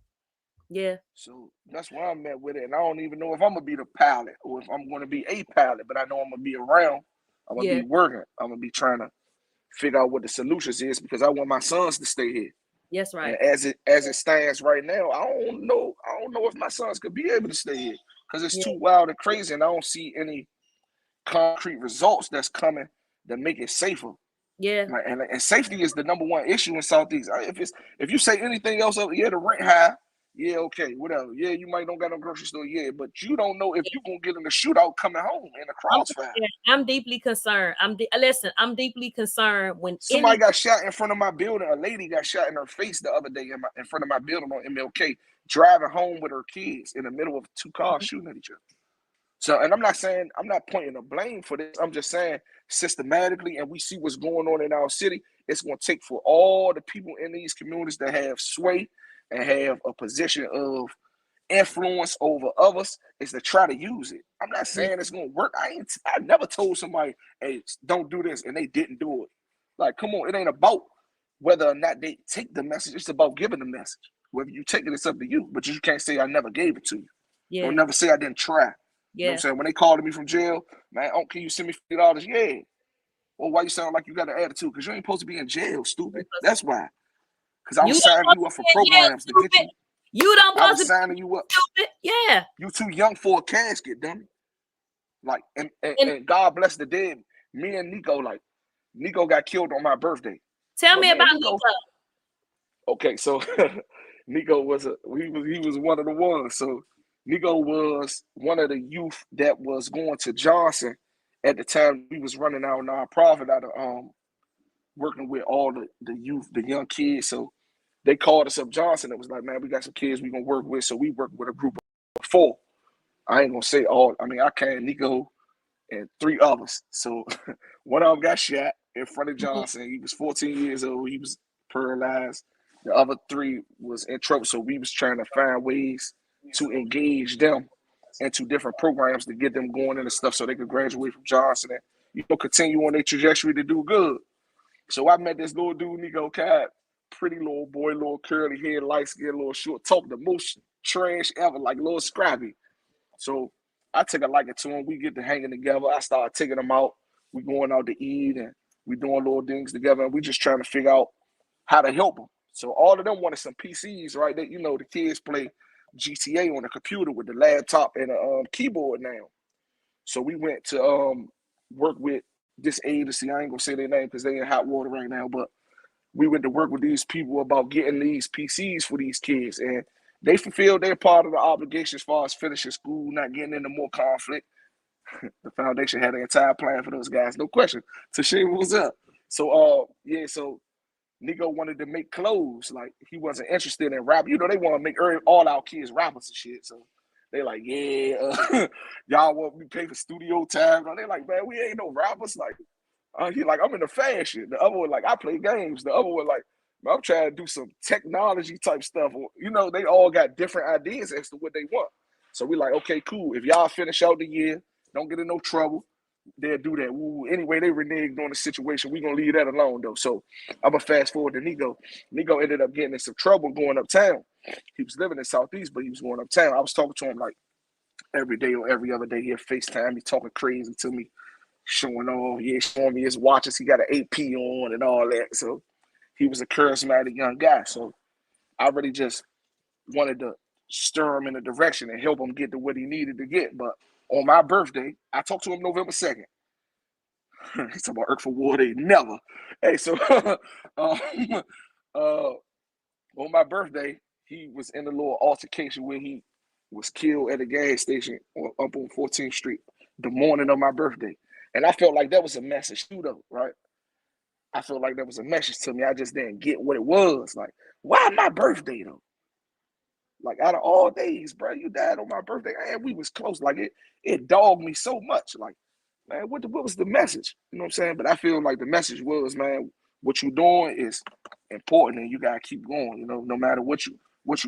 yeah, So that's where I'm at with it. And I don't even know if I'm gonna be the pilot or if I'm gonna be a pilot, but I know I'm gonna be around. I'm gonna yeah. be working. I'm gonna be trying to figure out what the solutions is because I want my sons to stay here. That's And right. as it stands right now, I don't know if my sons could be able to stay here because it's Yeah, too wild and crazy, and I don't see any concrete results that's coming that make it safer. yeah, Like, and safety is the number one issue in Southeast. If you say anything else over yeah, the rent high, yeah, okay, whatever. Yeah, you might don't got no grocery store, yeah, but you don't know if you gonna get in a shootout coming home in a I'm crossfire. I'm deeply concerned. Listen. I'm deeply concerned when Somebody any. got shot in front of my building. A lady got shot in her face the other day in front of my building on MLK, driving home with her kids in the middle of 2 cars shooting at each other. So, and I'm not pointing the blame for this. I'm just saying systematically, and we see what's going on in our city. It's going to take for all the people in these communities that have sway and have a position of influence over others is to try to use it. I'm not Yeah, saying it's going to work. I never told somebody, hey, don't do this, and they didn't do it. Like, come on, it ain't about whether or not they take the message. It's about giving the message. Whether you take it, it's up to you. But you can't say I never gave it to you. Or yeah, never say I didn't try. You know what I'm Yeah. saying? When they called me from jail, man, oh, can you send me $50? Yeah. Well, why you sound like you got an attitude? Because you ain't supposed to be in jail, stupid. That's why. Because I You was don't signing supposed you to up for be in jail, programs to get stupid. you. You don't I supposed was to be signing you up. stupid. Yeah. You too young for a casket, dummy. Like, And and God bless the dead. Me and Nico, like, Nico got killed on my birthday. tell But me me about and Nico, Nico. okay, so Nico he was one of the ones. So Nico was one of the youth that was going to Johnson at the time. We was running our nonprofit out of working with all the youth, the young kids. So they called us up Johnson. It was like, man, we got some kids we gonna work with. So we worked with a group of four. I ain't gonna say all. I mean, I came Nico and three others. So one of them got shot in front of Mhm. Johnson. He was 14 years old. He was paralyzed. The other three was in trouble. So we was trying to find ways to engage them into different programs to get them going into stuff so they could graduate from Johnson and continue on their trajectory to do good. So I met this little dude, Nico Cat, pretty little boy, little curly hair, light skin, little short, talk the most trash ever, like little scrappy. So I took a liking to him. We get to hanging together. I started taking him out. We going out to eat and we doing little things together. And we just trying to figure out how to help them. So all of them wanted some PCs, right? That the kids play GTA on the computer with the laptop and a keyboard now. So we went to work with this agency. I ain't gonna say their name because they in hot water right now, but we went to work with these people about getting these PCs for these kids, and they fulfilled their part of the obligation as far as finishing school, not getting into more conflict. The foundation had an entire plan for those guys, no question. Tashima was up. So, so Nico wanted to make clothes. Like he wasn't interested in rap. They want to make all our kids rappers and shit. So they like, yeah, y'all want me to pay for studio time? They like, man, we ain't no rappers. Like, he like, I'm in the fashion. The other one like, I play games. The other one like, I'm trying to do some technology type stuff. They all got different ideas as to what they want. So we like, okay, cool. If y'all finish out the year, don't get in no trouble, they'll do that. Anyway, they reneged on the situation. We gonna leave that alone though. So I'm gonna fast forward to Nico. Nico ended up getting in some trouble going uptown. He was living in Southeast, but he was going uptown. I was talking to him like every day or every other day. He'll FaceTime me, talking crazy to me, showing off. Yeah, showing me his watches. He got an AP on and all that. So he was a charismatic young guy. So I really just wanted to stir him in a direction and help him get to what he needed to get. But on my birthday, I talked to him November 2nd. He's talking about Irk for War Day. Never. Hey, so um, uh, on my birthday, he was in a little altercation where he was killed at a gas station up on 14th Street the morning of my birthday. And I felt like that was a message too, though, right? I felt like that was a message to me. I just didn't get what it was. Like, why my birthday though? Like out of all days, bro, you died on my birthday. And we was close. Like it dogged me so much. Like, man, what was the message? You know what I'm saying? But I feel like the message was, man, what you doing is important and you gotta keep going, no matter what you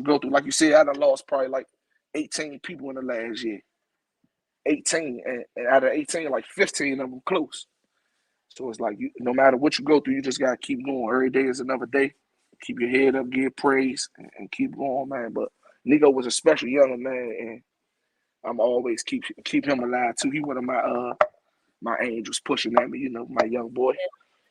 go through. Like you said, I done lost probably like 18 people in the last year. 18. And out of 18, like 15 of them close. So it's like no matter what you go through, you just gotta keep going. Every day is another day. Keep your head up, give praise, and keep going, man. But Nico was a special young man, and I'm always keep him alive too. He one of my angels pushing at me, my young boy.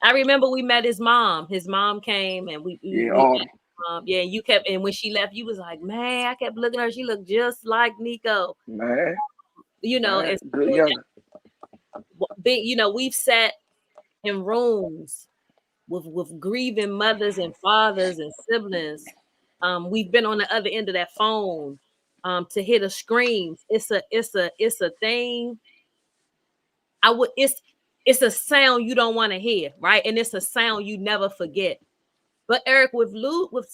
I remember we met his mom. His mom came and Yeah, we Autumn. met. Yeah, you kept, and when she left, you was like, man, I kept looking at her. She looked just like Nico. Man, And good younger. we've sat in rooms with grieving mothers and fathers and siblings. We've been on the other end of that phone to hear the screams. It's a thing. It's a sound you don't want to hear, right? And it's a sound you never forget. But Eric, with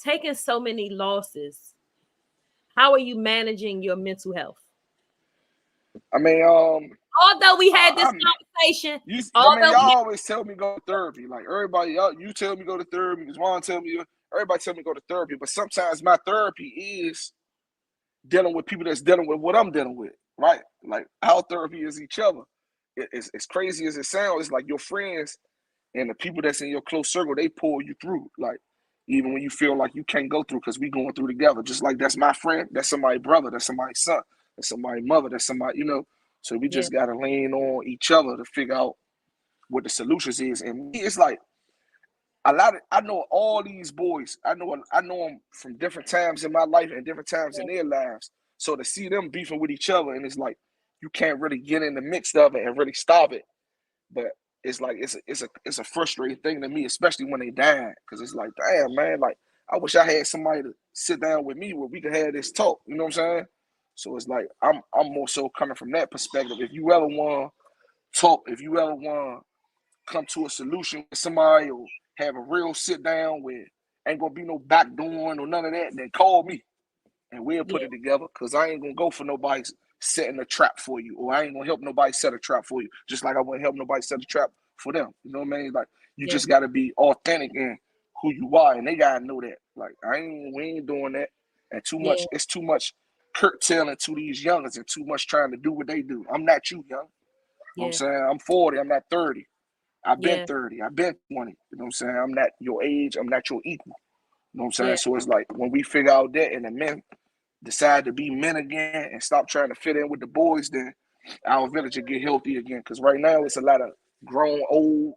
taking so many losses, how are you managing your mental health? I mean, Although we had this conversation, y'all always tell me go to therapy. Like everybody, you tell me go to therapy. Because Juan tell me, everybody tell me go to therapy. But sometimes my therapy is dealing with people that's dealing with what I'm dealing with, right? Like our therapy is each other. It's as crazy as it sounds. It's like your friends and the people that's in your close circle, they pull you through. Like even when you feel like you can't go through, because we going through together. Just like that's my friend, that's somebody's brother, that's somebody's son, that's somebody's mother, that's somebody. So we Yeah. just gotta lean on each other to figure out what the solutions is. And me, it's like I know all these boys. I know them from different times in my life and different times in Yeah. their lives. So to see them beefing with each other, and it's like you can't really get in the mix of it and really stop it. But it's like it's a frustrating thing to me, especially when they die, because it's like, damn man, like I wish I had somebody to sit down with me where we could have this talk. You know what I'm saying? So it's like I'm more so coming from that perspective. If you ever want to talk, if you ever want to come to a solution with somebody or have a real sit down with, ain't gonna be no backdooring or none of that, then call me and we'll put Yeah. it together. Cause I ain't gonna go for nobody setting a trap for you, or I ain't gonna help nobody set a trap for you. Just like I wouldn't help nobody set a trap for them. You know what I mean? Like you Yeah. just gotta be authentic in who you are, and they gotta know that. Like we ain't doing that, and Yeah. it's too much curtailing to these youngers and too much trying to do what they do. I'm not you, young. You know what I'm Yeah. saying? I'm 40. I'm not 30. I've been Yeah. 30. I've been 20. You know what I'm saying? I'm not your age. I'm not your equal. You know what I'm saying? Yeah. So it's like when we figure out that and the men decide to be men again and stop trying to fit in with the boys, then our village will get healthy again. Because right now it's a lot of grown old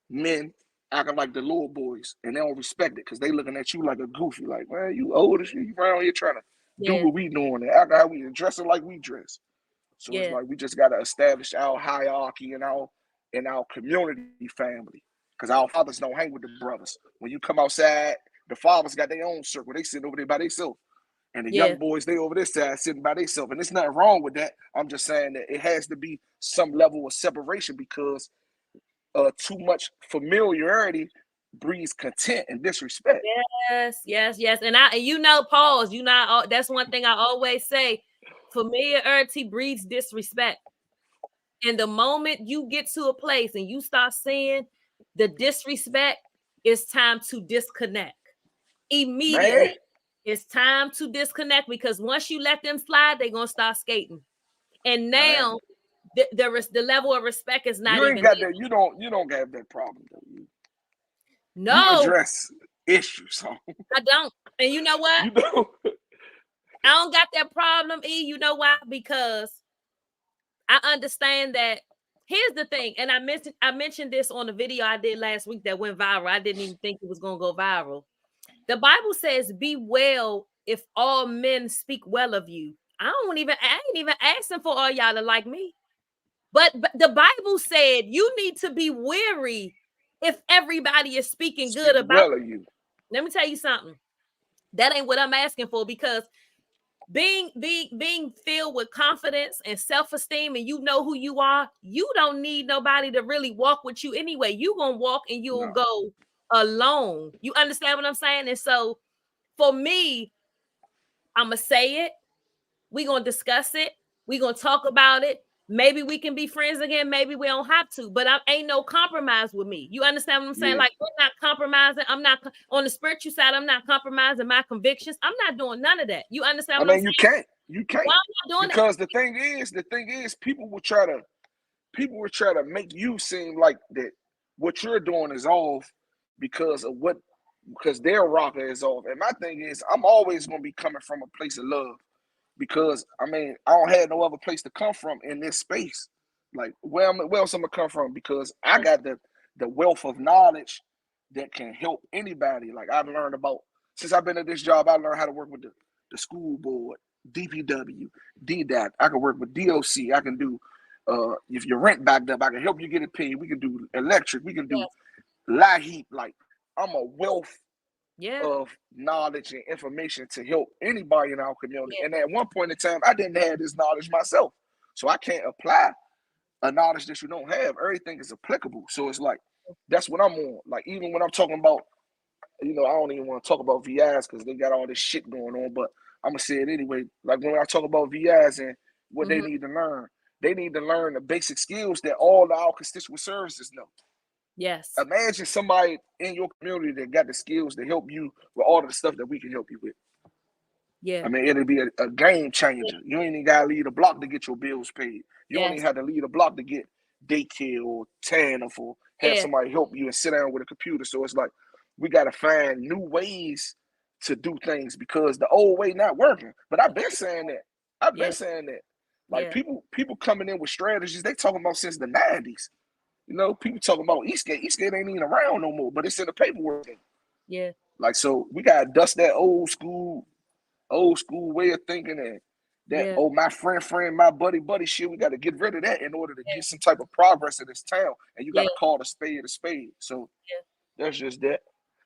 men acting like the little boys, and they don't respect it because they looking at you like a goofy, like, man, you old as shit. You around here trying to do Yeah. what we doing and act how we dressing like we dress. So it's Yeah. like we just gotta establish our hierarchy in our community family. Cause our fathers don't hang with the brothers. When you come outside, the fathers got their own circle. They sit over there by themselves. And the young Yeah. boys, they over this side sitting by themselves. And there's nothing wrong with that. I'm just saying that it has to be some level of separation because too much familiarity breeds contempt and disrespect. Yes, yes, yes. And pause. That's one thing I always say. Familiarity breeds disrespect. And the moment you get to a place and you start seeing the disrespect, it's time to disconnect Man, immediately. It's time to disconnect because once you let them slide, they're gonna start skating. And man. now the level of respect is not You ain't even got there. that. You don't have that problem though. You No, address issues. So I don't. And you know what? you know. I don't got that problem, E. You know why? Because I understand that. Here's the thing, and I mentioned this on the video I did last week that went viral. I didn't even think it was gonna go viral. The Bible says, "Be well if all men speak well of you." I ain't even asking for all y'all to like me. But the Bible said you need to be weary if everybody is speaking good Speak about well of you. you. Let me tell you something. That ain't what I'm asking for because being filled with confidence and self-esteem and you know who you are, you don't need nobody to really walk with you anyway. You gonna walk and you'll No. go alone. You understand what I'm saying? And so for me, I'm gonna say it. We gonna discuss it. We gonna talk about it. Maybe we can be friends again. Maybe we don't have to. But I ain't no compromise with me. You understand what I'm saying? Yeah. Like we're not compromising. I'm not on the spiritual side. I'm not compromising my convictions. I'm not doing none of that. You understand I what I'm mean, you saying? can't. You Why can't. am I doing that? Because the thing is, people will try to make you seem like that what you're doing is off because of what because their rocker is off. And my thing is, I'm always gonna be coming from a place of love because I mean I don't have no other place to come from in this space. Like where else I'm gonna come from? Because I got the wealth of knowledge that can help anybody. Like I've learned about since I've been at this job, I learned how to work with the school board, DPW, DDOT. I can work with DOC. I can do if your rent backed up, I can help you get it paid. We can do electric. We can do Yes. light heat. Like I'm a wealth Yeah. of knowledge and information to help anybody in our community. Yeah. And at one point in time, I didn't have this knowledge myself. So I can't apply a knowledge that you don't have. Everything is applicable. So it's like, that's what I'm on. Like, even when I'm talking about, I don't even want to talk about VIs because they got all this shit going on, but I'm going to say it anyway. Like, when I talk about VIs and what Mm-hmm. they need to learn the basic skills that all our constituent services know. Yes. Imagine somebody in your community that got the skills to help you with all of the stuff that we can help you with. Yeah. I mean, it'll be a game changer. You ain't even gotta leave the block to get your bills paid. You don't even Yes. have to leave the block to get daycare or tan or have Yeah. somebody help you and sit down with a computer. So it's like we gotta find new ways to do things because the old way not working. But I've been saying that. I've been Yeah. saying that. Like Yeah. people coming in with strategies they talking about since the 90s. You know, people talking about Eastgate. Eastgate ain't even around no more, but it's in the paperwork. Yeah. Like, so we gotta dust that old school way of thinking, and that, Yeah. oh, my friend, my buddy shit. We gotta get rid of that in order to Yeah. get some type of progress in this town. And you Yeah. gotta call a spade a spade. So Yeah. that's just that.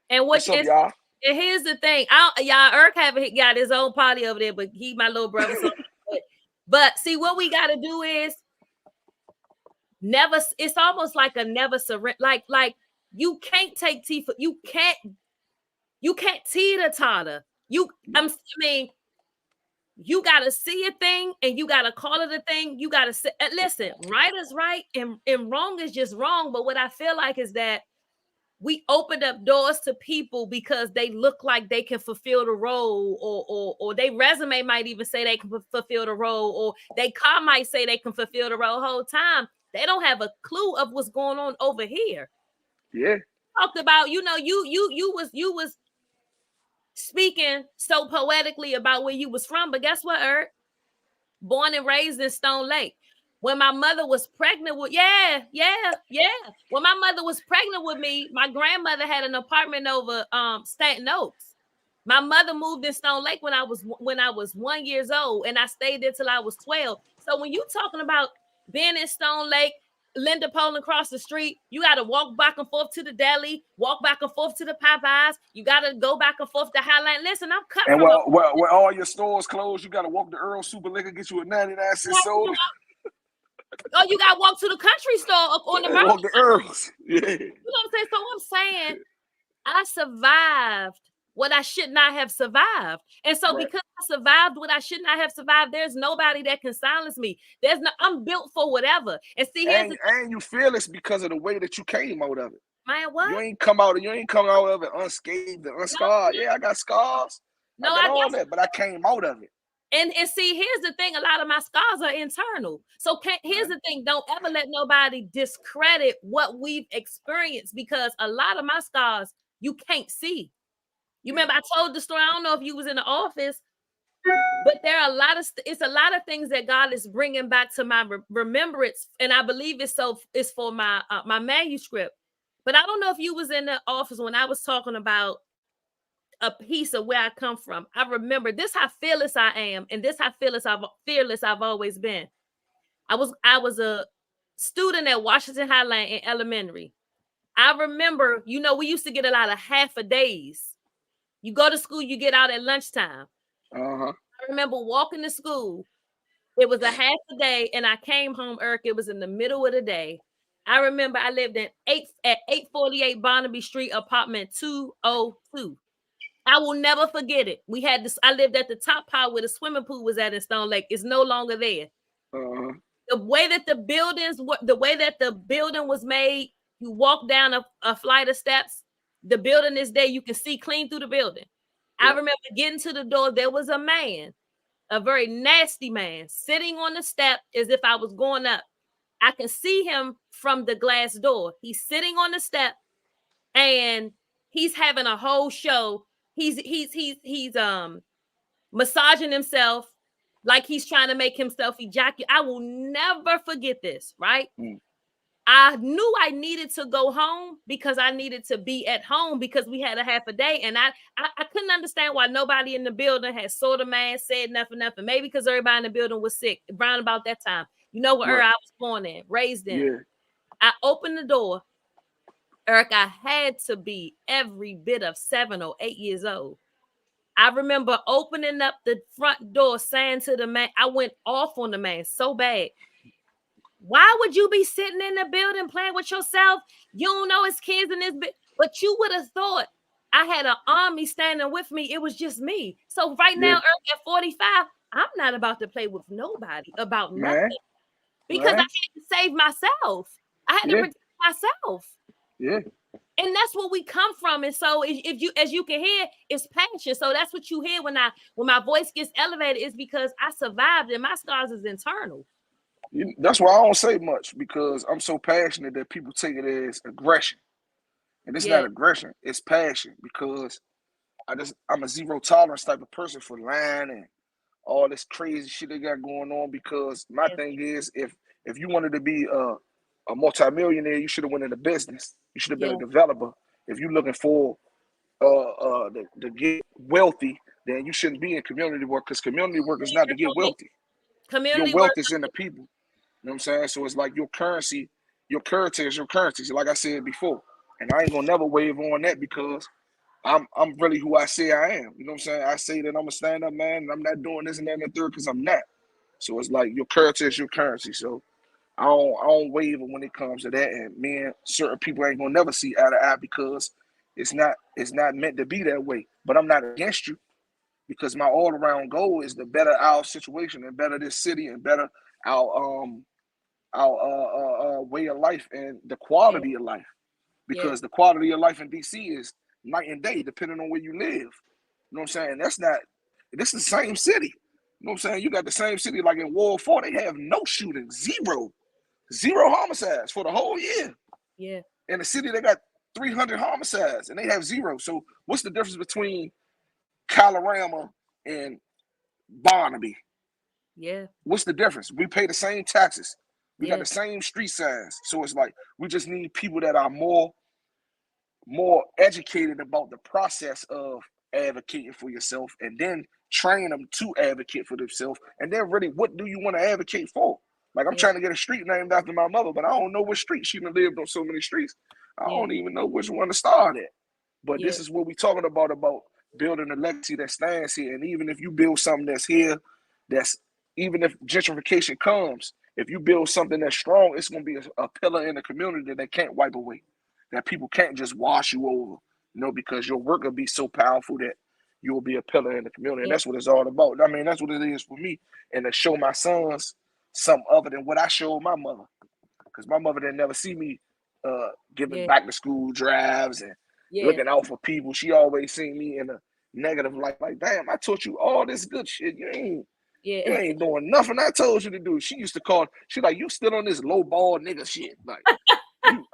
And what What's up, is y'all? and here's the thing. Y'all, Irk haven't got his own party over there, but he my little brother. So but see, what we gotta do is never, it's almost like a never surrender. Like you can't take tea for you can't teeter totter. I mean, you gotta see a thing and you gotta call it a thing. You gotta say, listen, right is right and wrong is just wrong. But what I feel like is that we opened up doors to people because they look like they can fulfill the role, or their resume might even say they can fulfill the role, or their car might say they can fulfill the role. Whole time they don't have a clue of what's going on over here. Yeah. Talked about, you was speaking so poetically about where you was from, but guess what, Eric? Born and raised in Stone Lake. When my mother was pregnant with, When my mother was pregnant with me, my grandmother had an apartment over Stanton Oaks. My mother moved in Stone Lake when I was 1 year old, and I stayed there till I was 12. So when you talking about being in Stone Lake, Linda Poland across the street, you got to walk back and forth to the deli, walk back and forth to the Popeyes. You got to go back and forth to Highline. Listen, I'm cut And from a. where all your stores closed, you gotta walk to Earl Super Liquor, get you a 99-cent soda. Oh, you got to walk to the country store up on the Walk to Earl's. Yeah. You know what I'm saying? So I'm saying I survived what I should not have survived. And so Right. because I survived what I should not have survived, there's nobody that can silence me. I'm built for whatever. And see, here's the And you feel it's because of the way that you came out of it. man, You what? ain't come out of it unscathed and unscarred. Yeah, I got scars. I No, got I all got that, but I came out of it. and see, here's the thing: a lot of my scars are internal. So here's the thing: don't ever let nobody discredit what we've experienced, because a lot of my scars you can't see. You remember I told the story. I don't know if you was in the office, but there are it's a lot of things that God is bringing back to my remembrance, and I believe it's for my my manuscript. But I don't know if you was in the office when I was talking about a piece of where I come from. I remember this how fearless I am, and this how fearless I've always been. I was a student at Washington Highline in elementary. I remember, we used to get a lot of half a days. You go to school, you get out at lunchtime. Uh-huh. I remember walking to school. It was a half a day, and I came home, Eric. It was in the middle of the day. I remember I lived at 848 Barnaby Street, apartment 202. I will never forget it. We had this. I lived at the top part where the swimming pool was at in Stone Lake. It's no longer there. Uh-huh. The way that the way that the building was made, you walk down a flight of steps. The building is there. You can see clean through the building. I Yep. remember getting to the door. There was a man, a very nasty man, sitting on the step as if I was going up. I can see him from the glass door. He's sitting on the step and he's having a whole show. He's massaging himself like he's trying to make himself ejaculate. I will never forget this, right? Mm. I knew I needed to go home because I needed to be at home because we had a half a day, and I couldn't understand why nobody in the building had saw the man, said nothing. Maybe because everybody in the building was sick around about that time. You know what Right. I was born in, raised in. Yeah. I opened the door. Eric, I had to be every bit of 7 or 8 years old. I remember opening up the front door, saying to the man, I went off on the man so bad. Why would you be sitting in the building playing with yourself? You don't know it's kids in this but you would have thought I had an army standing with me. It was just me. So right now, Yeah. Eric, at 45, I'm not about to play with nobody about Man. nothing because I Man. had to save myself. I had to Yeah. protect myself. Yeah. And that's where we come from. And so if you, as you can hear, it's passion. So that's what you hear when my voice gets elevated, is because I survived and my scars is internal. That's why I don't say much, because I'm so passionate that people take it as aggression. And it's Yeah. not aggression, it's passion, because I'm a zero tolerance type of person for lying and all this crazy shit they got going on. Because my Yeah. thing is, if you wanted to be a multimillionaire, you should have went into business. You should have been Yeah. a developer. If you're looking for to get wealthy, then you shouldn't be in community work, because community work is not to get wealthy. Your Community wealth work. is in the people. You know what I'm saying? So it's like your currency, your currency is your currency. Like I said before, and I ain't gonna never wave on that, because I'm really who I say I am. You know what I'm saying? I say that I'm a stand up man, and I'm not doing this and that and the third, because I'm not. So it's like your currency is your currency. So I don't waver when it comes to that. And me and certain people ain't gonna never see eye to eye, because it's not meant to be that way. But I'm not against you, because my all around goal is to better our situation and better this city and better our way of life and the Yeah. quality of life. Yeah. Because the quality of life in DC is night and day, depending on where you live. You know what I'm saying? That's not. This is the same city. You know what I'm saying? You got the same city like in World 4. They have no shooting, zero homicides for the whole year. Yeah. In the city, they got 300 homicides, and they have zero. So what's the difference between Colorama and Barnaby? Yeah. What's the difference? We pay the same taxes. We got Yeah. the same street signs. So it's like we just need people that are more educated about the process of advocating for yourself, and then train them to advocate for themselves. And then really, what do you want to advocate for? Like, I'm Yeah. trying to get a street named after my mother, but I don't know which street. She done lived on so many streets. I Yeah. don't even know which one to start at. But Yeah. this is what we talking about building a legacy that stands here. And even if you build something that's here, that's even if gentrification comes, if you build something that's strong, it's gonna be a pillar in the community that they can't wipe away. That people can't just wash you over, because your work will be so powerful that you will be a pillar in the community. And Yeah. that's what it's all about. I mean, that's what it is for me. And to show my sons something other than what I showed my mother. Because my mother didn't never see me giving Yeah. back to school drives and Yeah. looking out for people. She always seen me in a negative light. Like, damn, I taught you all this good shit. You Yeah. ain't doing nothing I told you to do. She used to call. She like, you still on this low ball nigga shit. Like, you.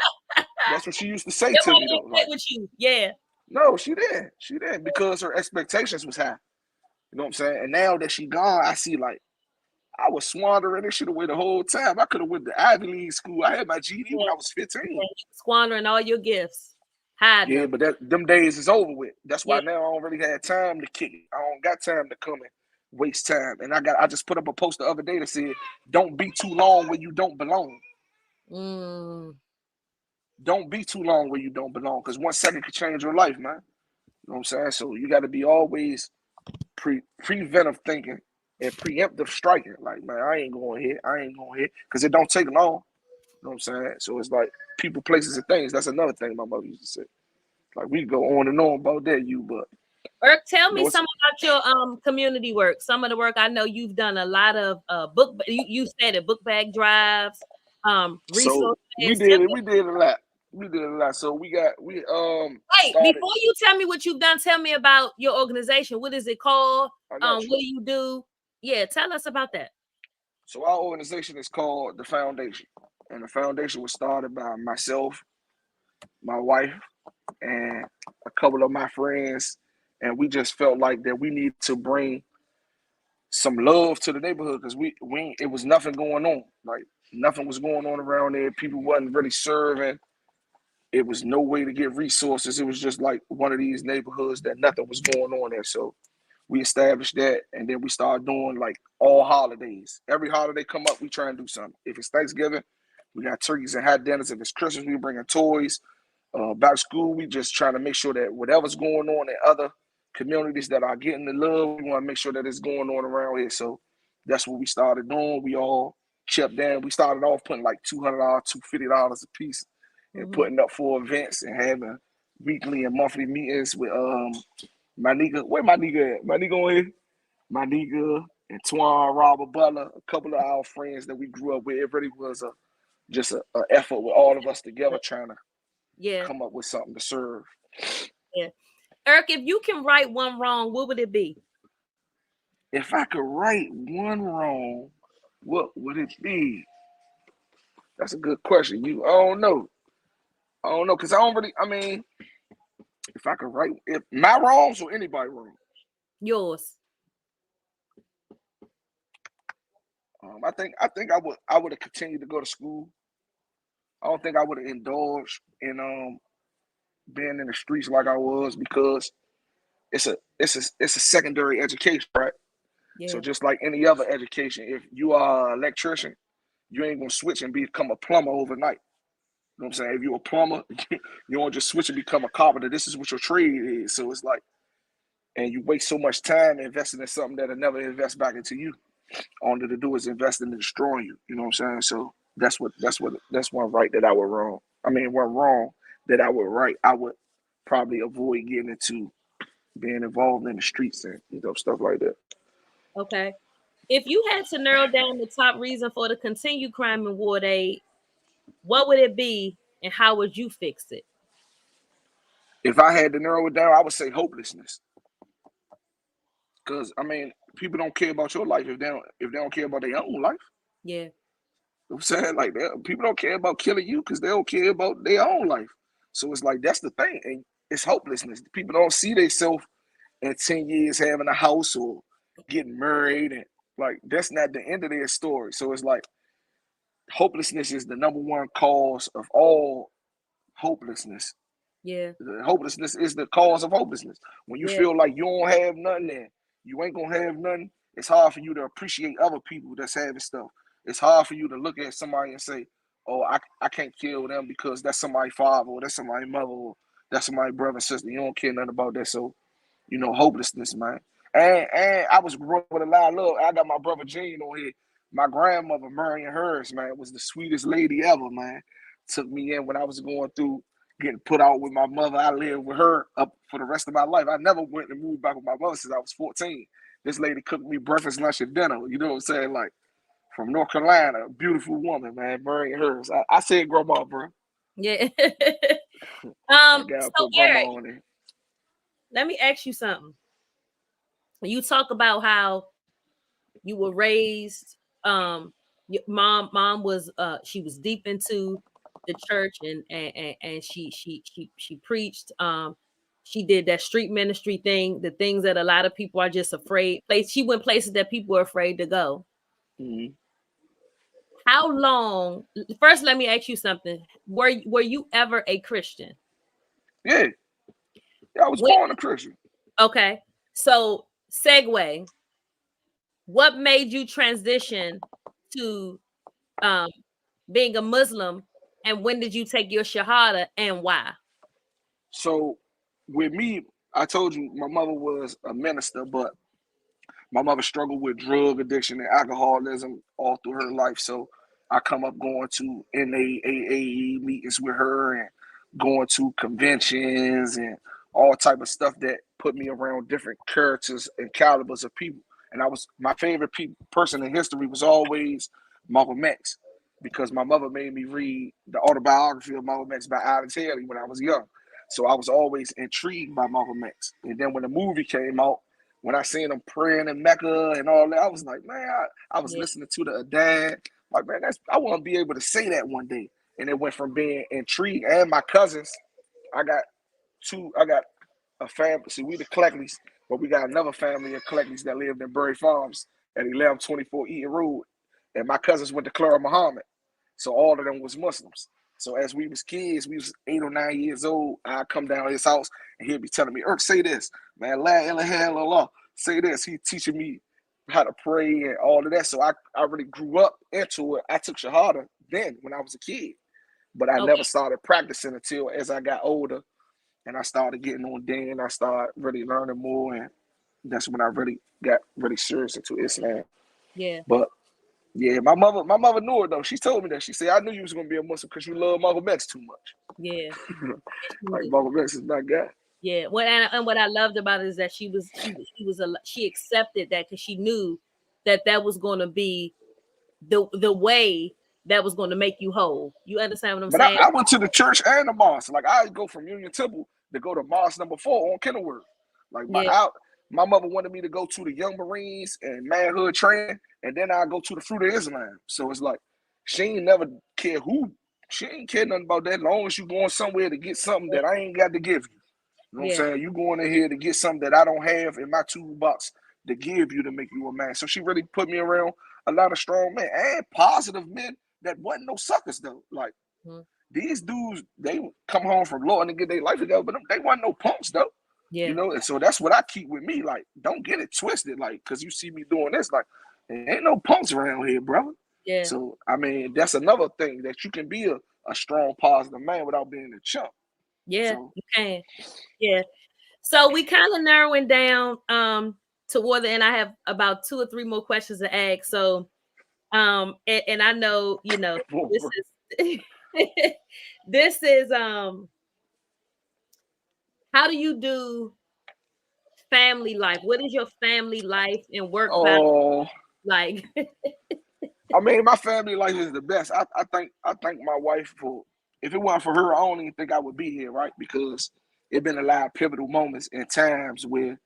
That's what she used to say Your to mom me didn't though. play Like, with you. Yeah. no, she didn't. She didn't, because her expectations was high. You know what I'm saying? And now that she gone, I see like I was squandering this shit away the whole time. I could have went to Ivy League school. I had my GD when Yeah. I was Yeah. 15. You squandering all your gifts, hiding Yeah, them. but them days is over with. That's Yeah. why now I don't really have time to kick it. I don't got time to come and waste time. And I just put up a post the other day that said, "Don't be too long where you don't belong. Mm. Don't be too long where you don't belong, because 1 second could change your life, man." You know what I'm saying? So you got to be always preventive thinking and preemptive striking. Like, man, I ain't going here. I ain't going here, because it don't take long. You know what I'm saying? So it's like people, places, and things. That's another thing my mother used to say. Like, we go on and on about that, but Tell you me know, it's some about your community work. Some of the work I know you've done a lot of book. You said it, book bag drives, so resource we fairs. did it. We did a lot. We did a lot. So we Wait, started. before you tell me what you've done, tell me about your organization. What is it called? I got you. What do you do? Yeah, tell us about that. So our organization is called the Foundation, and the foundation was started by myself, my wife, and a couple of my friends, and we just felt like that we need to bring some love to the neighborhood, because we it was nothing going on. Like, nothing was going on around there. People wasn't really serving. It was no way to get resources. It was just like one of these neighborhoods that nothing was going on there. So we established that, and then we started doing like all holidays. Every holiday come up, we try and do something. If it's Thanksgiving, we got turkeys and hot dinners. If it's Christmas, we bringing toys. Back to school, we just trying to make sure that whatever's going on in other communities that are getting the love, we want to make sure that it's going on around here. So that's what we started doing. We all chipped in. We started off putting like $200, $250 a piece, and Mm-hmm. putting up for events and having weekly and monthly meetings with my nigga. Where my nigga at? My nigga on here? My nigga and Twan, Robert Butler, a couple of our friends that we grew up with. It really was just a effort with all of us together trying to Yeah, come up with something to serve. yeah. Eric, if you can right one wrong, what would it be? If I could right one wrong, what would it be? That's a good question. I don't know. I don't know, because I don't really. I mean, if I could right, if my wrongs or anybody wrong. Yours. I think I would have continued to go to school. I don't think I would have indulged in being in the streets like I was, because it's a secondary education, right? So Yeah. just like any other education, if you are an electrician, you ain't gonna switch and become a plumber overnight. You know what I'm saying? If you're a plumber, you don't just switch and become a carpenter. This is what your trade is. So it's like, and you waste so much time investing in something that'll never invest back into you. All to do is invest in destroying you. You know what I'm saying? So that's one right that I would wrong. I mean, one wrong that I would right. I would probably avoid getting into being involved in the streets and stuff like that. Okay. If you had to narrow down the top reason for the continued crime in Ward 8, what would it be and how would you fix it? If I had to narrow it down, I would say hopelessness. Because I mean, people don't care about your life if they don't care about their own life. Yeah. You know what I'm saying, like, people don't care about killing you because they don't care about their own life. So it's like that's the thing, and it's hopelessness. People don't see themselves in 10 years having a house or getting married, and like that's not the end of their story. So it's like hopelessness is the number one cause of all hopelessness. Yeah. Hopelessness is the cause of hopelessness. When you Yeah. feel like you don't have nothing and you ain't gonna have nothing, it's hard for you to appreciate other people that's having stuff. It's hard for you to look at somebody and say, "Oh, I can't kill them because that's somebody's father or that's somebody's mother or that's somebody's brother and sister." You don't care nothing about that. So, hopelessness, man. And I was growing up with a lot of love. I got my brother Gene on here. My grandmother, Marion Hurst, man, was the sweetest lady ever, man. Took me in when I was going through getting put out with my mother. I lived with her up for the rest of my life. I never went and moved back with my mother since I was 14. This lady cooked me breakfast, lunch, and dinner. You know what I'm saying? Like, from North Carolina, a beautiful woman, man, Marion Hurst. I said grandma, bro. Yeah. I gotta So put grandma Eric, on it. let me ask you something. You talk about how you were raised, your mom was she was deep into the church, and she preached, she did that street ministry thing, the things that a lot of people are just afraid place. She went places that people are afraid to go. Mm-hmm. How long, first let me ask you something, were you ever a Christian? Yeah, yeah, I was When, born a Christian. okay, so segue, what made you transition to um being a Muslim, and when did you take your shahada and why? So with me, I told you my mother was a minister, but my mother struggled with drug addiction and alcoholism all through her life. So I come up going to NAAA meetings with her and going to conventions and all type of stuff that put me around different characters and calibers of people. And I was my favorite person in history was always Malcolm X, because my mother made me read the autobiography of Malcolm X by Alvin Taylor when I was young. So I was always intrigued by Malcolm X. And then when the movie came out, when I seen him praying in Mecca and all that, I was like, man, I was Yeah. listening to the dad. Like, man, I want to be able to say that one day. And it went from being intrigued. And my cousins, I got a family. See, we the Cleckleys, but we got another family of Cleckleys that lived in Bury Farms at 1124 Eaton Road. And my cousins went to Clara Muhammad. So all of them was Muslims. So as we was kids, we was 8 or 9 years old. I come down to his house and he'll be telling me, "Irk, say this, man, la ilaha illallah. Say this." He teaching me how to pray and all of that. So I really grew up into it. I took Shahada then when I was a kid, but I never Okay. started practicing until as I got older and I started getting on then. I started really learning more, and that's when I really got really serious into Islam. Yeah. But yeah, my mother knew it though. She told me that. She said, "I knew you was gonna be a Muslim because you love Malcolm X too much." Yeah. Like Malcolm X is my guy. Yeah. And what I loved about it is that she accepted that because she knew that that was going to be the way that was going to make you whole. You understand what I'm But I, saying? I went to the church and the mosque. Like I go from Union Temple to go to mosque number 4 on Kenilworth. Like Yeah. my mother wanted me to go to the Young Marines and manhood training, and then I go to the Fruit of Islam. So it's like she ain't never care who. She ain't care nothing about that. As long as you going somewhere to get something that I ain't got to give you. You know what Yeah. I'm saying? You going in here to get something that I don't have in my toolbox to give you to make you a man. So she really put me around a lot of strong men and positive men that wasn't no suckers though. Like Mhm. these dudes, they come home from law and they get their life together, but they wasn't no punks though. You Yeah. know, and so that's what I keep with me. Like, don't get it twisted, like, cause you see me doing this, like, there ain't no punks around here, brother. Yeah. So I mean, that's another thing that you can be a strong, positive man without being a chump. Yeah. So You can. Yeah. So we kind of narrowing down toward the end. I have about 2 or 3 more questions to ask. So and I know, this is this is how do you do family life? What is your family life and work balance oh, like? I mean, my family life is the best. I thank my wife for. If it wasn't for her, I don't even think I would be here, right? Because it been a lot of pivotal moments and times where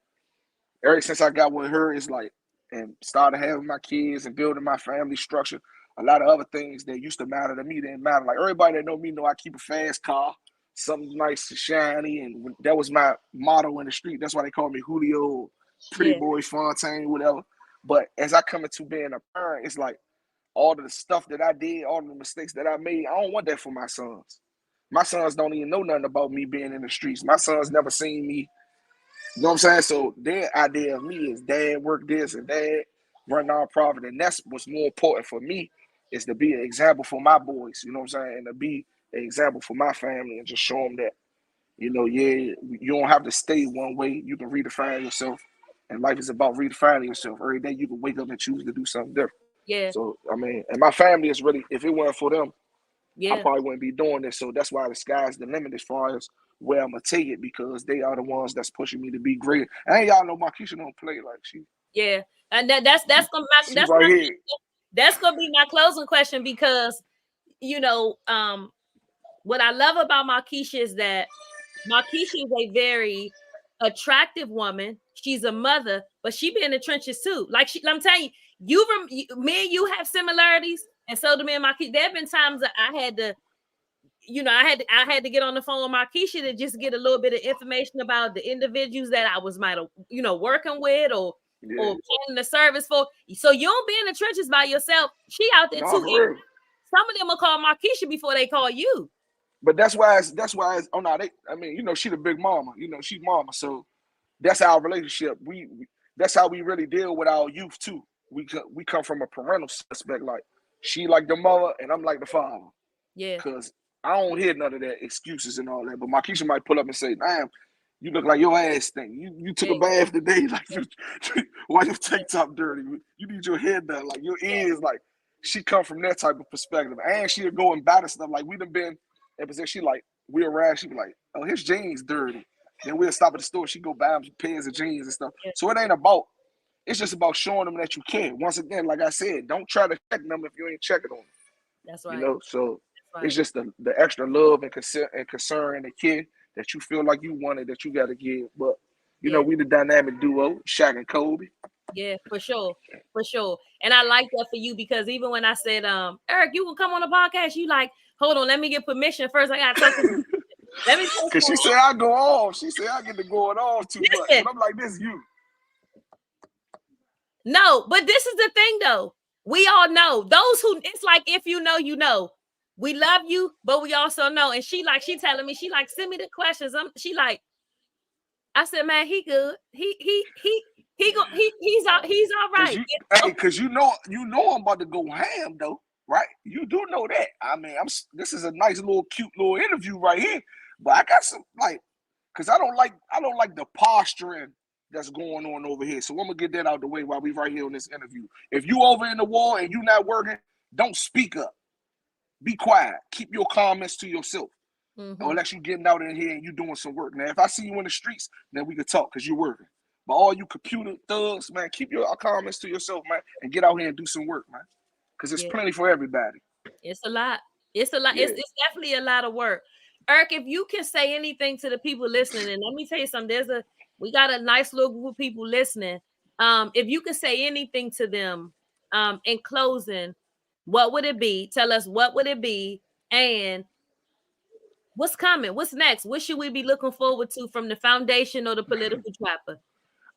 ever since I got with her, it's like and started having my kids and building my family structure. A lot of other things that used to matter to me didn't matter. Like everybody that know me know I keep a fast car, something nice and shiny, and that was my motto in the street. That's why they call me Julio, Pretty Yeah, Boy Fontaine, whatever. But as I come into being a parent, it's like all of the stuff that I did, all of the mistakes that I made, I don't want that for my sons. My sons don't even know nothing about me being in the streets. My sons never seen me. You know what I'm saying? So their idea of me is dad work this and dad run nonprofit. And that's what's more important for me is to be an example for my boys, you know what I'm saying? And to be an example for my family and just show them that, yeah, you don't have to stay one way. You can redefine yourself. And life is about redefining yourself. Every day you can wake up and choose to do something different. yeah, So I mean, and my family is really, if it weren't for them, I yeah, probably wouldn't be doing this. So that's why the sky's the limit as far as where I'm gonna take it because they are the ones that's pushing me to be great. And y'all know Markeisha don't play like yeah. And she right here. that's gonna be my closing question because what I love about Markeisha is that Markeisha is a very attractive woman. She's a mother, but she be in the trenches too. Like I'm telling you, me and you have similarities, and so do me and Markeisha. There have been times that I had to, I had to get on the phone with Markeisha to just get a little bit of information about the individuals that I was might have, working with or Yeah. planning the service for. So you don't be in the trenches by yourself. She out there No, too. for real. Some of them will call Markeisha before they call you. But that's why it's oh no, I mean, she the big mama, she mama. So that's our relationship. That's how we really deal with our youth too. We come from a parental aspect, like she like the mother and I'm like the father. Yeah. Cause I don't hear none of that excuses and all that. But Markeisha might pull up and say, "Damn, you look like your ass thing. You took Yeah. a bath today. Like why your tank top dirty? You need your hair done. Like your ears. Like she come from that type of perspective, and she'll go and buy the stuff. Like we done been in position. She like we'll rag. She be like, oh, his jeans dirty. Then we'll stop at the store. She go buy him some pairs of jeans and stuff. Yeah. So it ain't about. It's just about showing them that you care. Once again, like I said, don't try to check them if you ain't checking on them. That's right. So That's it's right. just the extra love and concern and the kid that you feel like you wanted that you got to give. But Yeah. we the dynamic duo, Shaq and Kobe. Yeah, for sure. For sure. And I like that for you because even when I said, Eric, you will come on the podcast, you like, hold on, let me get permission first. I gotta talk to you. Let me talk Cause to she said I go off. She said I get to going off too much. Listen, But I'm like, this you. no, but this is the thing though. We all know those who it's like if you know, you know. We love you, but we also know. And she telling me, she like, send me the questions. She like, I said, man, he good. He's all Cause right. you hey, cause you know I'm about to go ham though, right? You do know that. I mean, this is a nice little cute little interview right here. But I got some like because I don't like the posturing that's going on over here. So I'm gonna get that out of the way while we right here on this interview. If you over in the wall and you not working, don't speak up. Be quiet. Keep your comments to yourself. Mm-hmm. Unless you getting out in here and you doing some work. Now, if I see you in the streets, then we could talk because you're working. But all you computer thugs, man, keep your comments to yourself, man, and get out here and do some work, man. Because there's Yeah. plenty for everybody. It's a lot. It's a lot. Yeah. It's definitely a lot of work. Eric, if you can say anything to the people listening, and let me tell you something, we got a nice little group of people listening. If you could say anything to them, in closing, what would it be? Tell us what would it be, and what's coming? What's next? What should we be looking forward to from the foundation or the political trapper?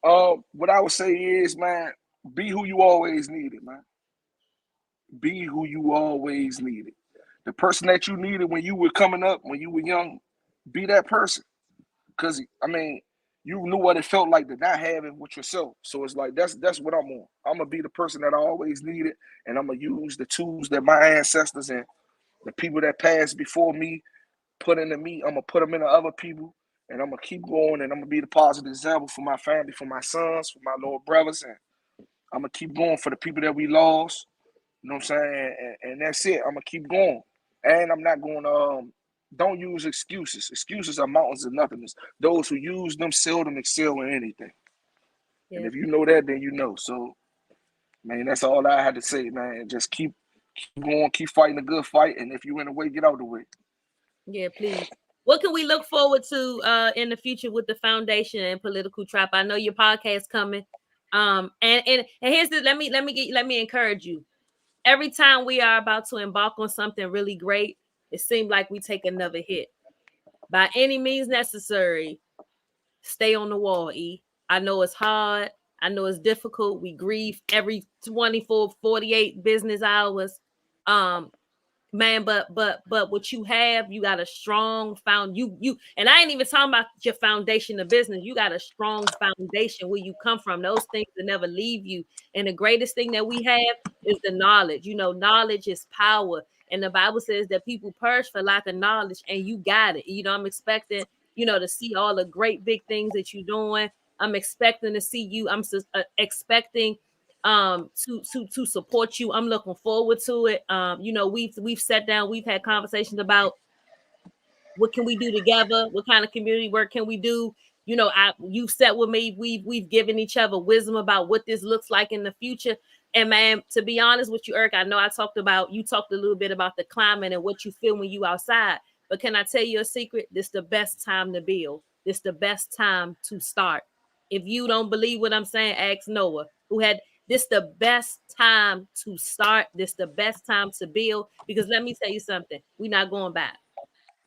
What I would say is, man, be who you always needed, man. Be who you always needed. The person that you needed when you were coming up, when you were young, be that person. Because I mean, you knew what it felt like to not have it with yourself. So it's like that's what I'm on. I'm gonna be the person that I always needed, and I'm gonna use the tools that my ancestors and the people that passed before me put into me. I'm gonna put them into other people, and I'm gonna keep going, and I'm gonna be the positive example for my family, for my sons, for my little brothers, and I'm gonna keep going for the people that we lost. You know what I'm saying? And that's it. I'm gonna keep going, and I'm not going to. Don't use excuses. Excuses are mountains of nothingness. Those who use them seldom excel in anything. And Yeah. if you know that, then you know. So, man, that's all I had to say, man. Just keep going, keep fighting a good fight, and if you in the way, get out of the way. Yeah, please. What can we look forward to in the future with the foundation and political trap? I know your podcast coming. And here's the let me encourage you. Every time we are about to embark on something really great, it seems like we take another hit. By any means necessary, stay on the wall, E. I know it's hard. I know it's difficult. We grieve every 24, 48 business hours. Um, man, but what you have, you got a strong you and I ain't even talking about your foundation of business. You got a strong foundation where you come from. Those things that never leave you. And the greatest thing that we have is the knowledge. You know, knowledge is power. And the Bible says that people perish for lack of knowledge, and you got it. You know, I'm expecting, to see all the great big things that you're doing. I'm expecting to see you. Expecting to support you. I'm looking forward to it. We've sat down, we've had conversations about what can we do together, what kind of community work can we do. You've sat with me, we've given each other wisdom about what this looks like in the future. And man, to be honest with you, Eric, I know you talked a little bit about the climate and what you feel when you outside, but can I tell you a secret? This the best time to build. This the best time to start. If you don't believe what I'm saying, ask Noah, who had this the best time to start. This the best time to build. Because let me tell you something. We're not going back.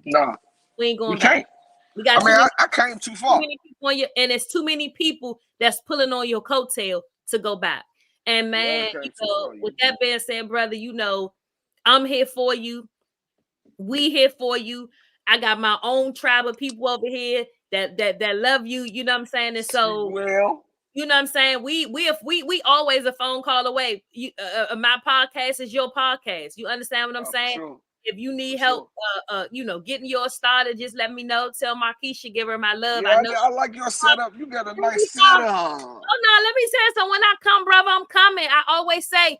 Nah, We ain't we going back. can't. We got I too mean, many I came too too far. many people on you, and it's too many people that's pulling on your coattail to go back. And Yeah, I man, came too far. with that being said, brother, I'm here for you. We here for you. I got my own tribe of people over here that love you. You know what I'm saying? And Speak so, well. you know what I'm saying? We always a phone call away. My podcast is your podcast. You understand what I'm For saying? sure. If you For need help, sure. getting yours started, just let me know. Tell Markeisha, give her my love. I Yeah, know. I like your setup. You got a nice Oh setup. no, let me say something. When I come, brother, I'm coming. I always say,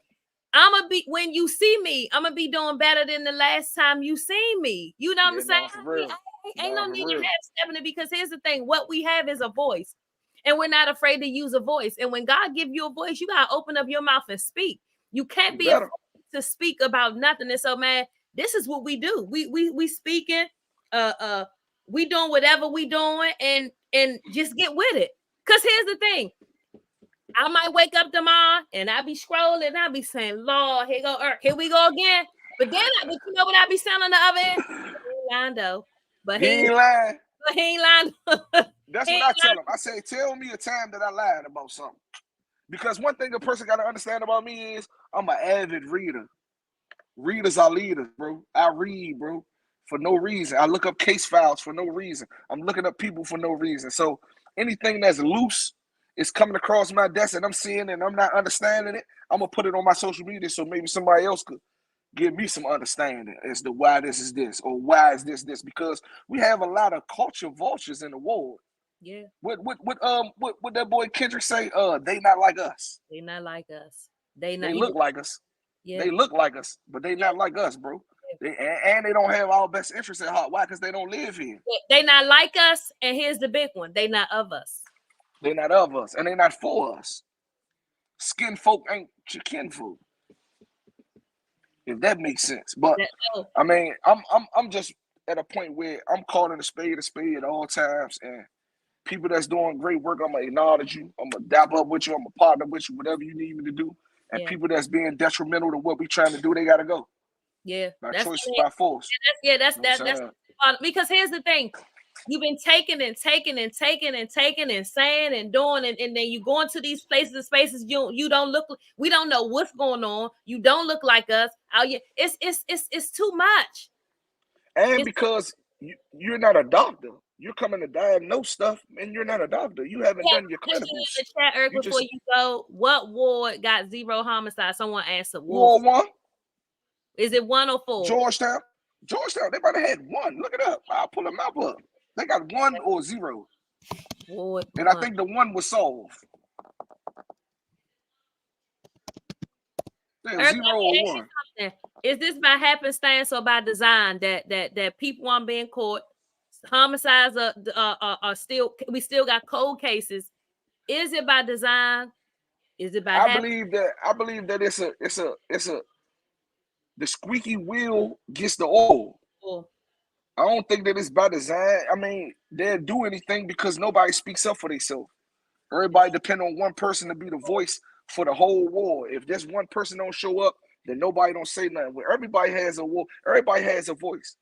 when you see me, I'm gonna be doing better than the last time you seen me. You know what I'm Yeah, saying? nah, for real. Ain't Nah, no for need to real. have stepping it, because here's the thing: what we have is a voice, and we're not afraid to use a voice. And when God give you a voice, you gotta open up your mouth and speak. You can't You be afraid better. to speak about nothing. And so, man, this is what we do. We speaking, uh, uh, we doing whatever we doing, and just get with it. Cause here's the thing: I might wake up tomorrow and I be scrolling and I be saying, Lord, here we go again. But you know what I be saying on the other end? He ain't lying though. But He he ain't, ain't lying. but he ain't lying. That's He what ain't I tell him. I say, tell me a time that I lied about something. Because one thing a person got to understand about me is I'm an avid reader. Readers are leaders, bro. I read, bro, for no reason. I look up case files for no reason. I'm looking up people for no reason. So anything that's loose is coming across my desk and I'm seeing it and I'm not understanding it, I'm gonna put it on my social media so maybe somebody else could give me some understanding as to why this is this or why is this because we have a lot of culture vultures in the world. Yeah, What that boy Kendrick say? They not like us. they not like us. They not They you. look like us. Yeah, They look like us, but they not like us, bro. And they don't have our best interests at heart. Why? Because they don't live here. they not like us. And here's the big one: they not of us. They're not of us, and they're not for us. Skin folk ain't your kinfolk, if that makes sense. But That, oh, I mean, I'm just at a point where I'm calling a spade at all times, and people that's doing great work, I'm gonna acknowledge you. I'm gonna dap up with you. I'm gonna partner with you, whatever you need me to do. And yeah, people that's being detrimental to what we trying to do, they gotta go yeah. by That's choice, by force. yeah. That's You know what I'm that's saying? because here's the thing. You've been taking and taking and taking and taking and saying and doing, and then you go into these places and spaces you don't look. We don't know what's going on. You don't look like us. It's too much. And It's because you're not a doctor, you're coming to diagnose stuff, and you're not a doctor. You haven't We have done a your question in clinicals. the chat, Eric, You before just you go. What ward got zero homicide? Someone answered Wolf. War One, Is it 104? Georgetown, Georgetown. They might have had one. Look it up. I'll pull them up. They got one or zero, Ward and I 1. think the one was solved. Yeah, Eric, let zero me or ask you one. something. Is this by happenstance or by design that people aren't being caught? Homicides are still, we still got cold cases. Is it by design? Is it by I happenstance? believe that. I believe that it's a the squeaky wheel gets the oil. I don't think that it's by design. I mean, they'll do anything because nobody speaks up for themselves. Everybody depend on one person to be the voice for the whole war. If this one person don't show up, then nobody don't say nothing. When everybody has a war, everybody has a voice.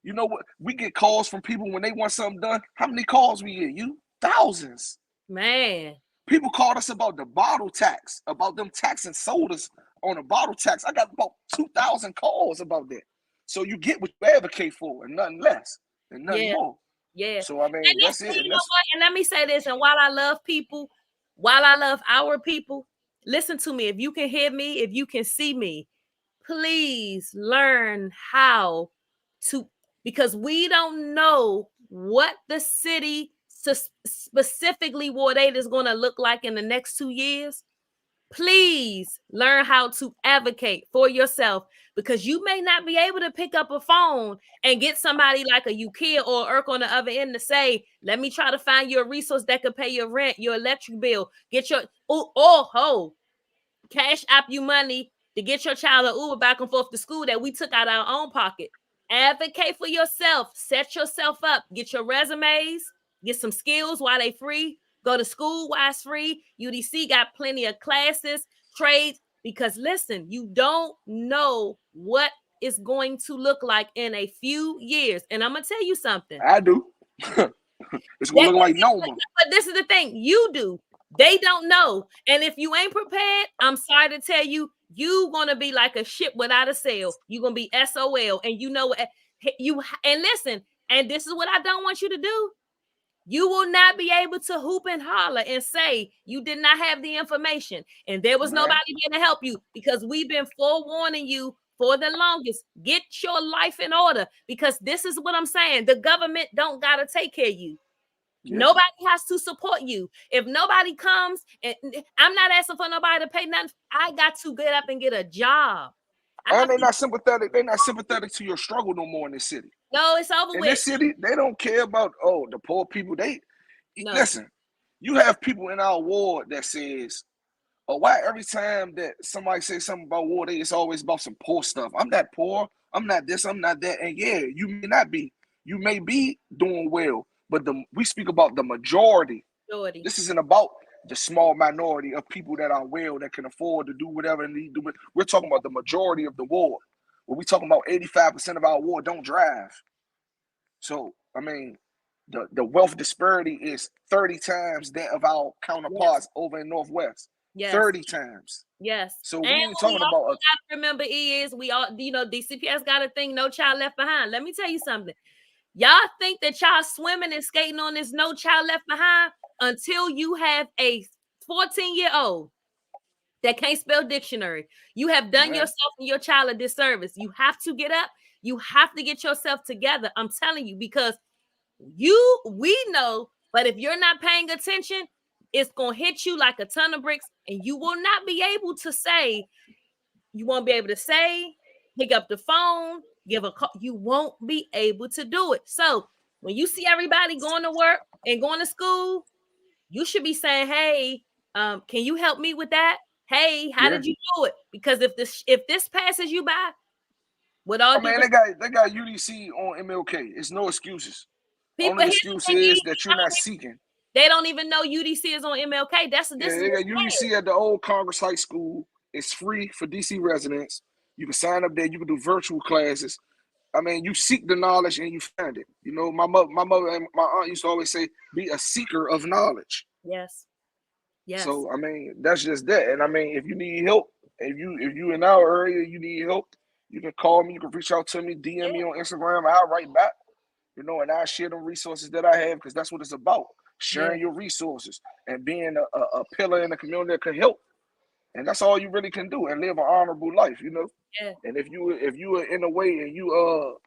You know what? We get calls from people when they want something done. How many calls we get? You thousands. Man. People called us about the bottle tax, about them taxing sodas on a bottle tax. I got about 2,000 calls about that. So you get what you advocate for, and nothing less, and nothing Yeah. more. Yeah. So I mean, And that's listen, it. you And know that's what? And let me say this. And while I love people, while I love our people, listen to me. If you can hear me, if you can see me, please learn how to, because we don't know what the city specifically Ward 8 is going to look like in the next 2 years. Please learn how to advocate for yourself, because you may not be able to pick up a phone and get somebody like a Yukia or Irk on the other end to say, let me try to find you a resource that could pay your rent, your electric bill, get your cash app you money to get your child an Uber back and forth to school that we took out our own pocket. Advocate for yourself. Set yourself up. Get your resumes. Get some skills while they free. Go to school while it's free. UDC got plenty of classes, trades. Because listen, you don't know what it's going to look like in a few years. And I'm gonna tell you something. I do. It's gonna look like Noma. But this is the thing, you do. They don't know. And if you ain't prepared, I'm sorry to tell you, you gonna be like a ship without a sail. You're gonna be SOL. And you know what? You and listen, and this is what I don't want you to do. You will not be able to hoop and holler and say you did not have the information and there was Man, nobody there to help you, because we've been forewarning you for the longest. Get your life in order, because this is what I'm saying. The government don't gotta take care of you. yeah. Nobody has to support you. If nobody comes, and I'm not asking for nobody to pay nothing. I got to get up and get a job. I And have they're to. not sympathetic. They're not sympathetic to your struggle no more in this city. No, it's over In with. this city, they don't care about the poor people. They No, listen. You have people in our ward that says, "Oh, why every time that somebody says something about war, it's always about some poor stuff. I'm not poor. I'm not this. I'm not that." And yeah, you may not be. You may be doing well, but we speak about the majority. Jordy. This isn't about the small minority of people that are well that can afford to do whatever they need to do. We're talking about the majority of the ward. When we talking about 85% of our ward don't drive. So I mean, the wealth disparity is 30 times that of our Yes, counterparts over in Northwest. yes, 30 times. yes. So And we ain't what we talking about also got to remember is we all, DCPS got a thing, no child left behind. Let me tell you something. Y'all think that y'all swimming and skating on this no child left behind until you have a 14-year-old that can't spell dictionary. You have done man. yourself and your child a disservice. You have to get up. You have to get yourself together. I'm telling you, because we know, but if you're not paying attention, it's going to hit you like a ton of bricks, and you will not be able to say, you won't be able to say, pick up the phone, give a call. You won't be able to do it. So when you see everybody going to work and going to school, you should be saying, hey, can you help me with that? Hey, how Yeah. did you do it? Because if this passes you by, with all I due mean, respect, they got UDC on MLK. It's no excuses. people, Only here's excuse the thing, is that you're not seeking. they don't even know UDC is on MLK. This Yeah, is they what's got UDC at the old Congress High School. It's free for DC residents. You can sign up there. You can do virtual classes. I mean, you seek the knowledge and you find it. You know, my mother and my aunt used to always say, "Be a seeker of knowledge." Yes. Yes. So I mean, that's just that. And I mean, if you need help, if you in our area, you need help, you can call me. You can reach out to me, DM me Yeah. on Instagram. I'll write back. You know, and I share the resources that I have because that's what it's about: Yeah. sharing your resources and being a pillar in the community that can help. And that's all you really can do and live an honorable life. You know. Yeah. And if you are in a way and you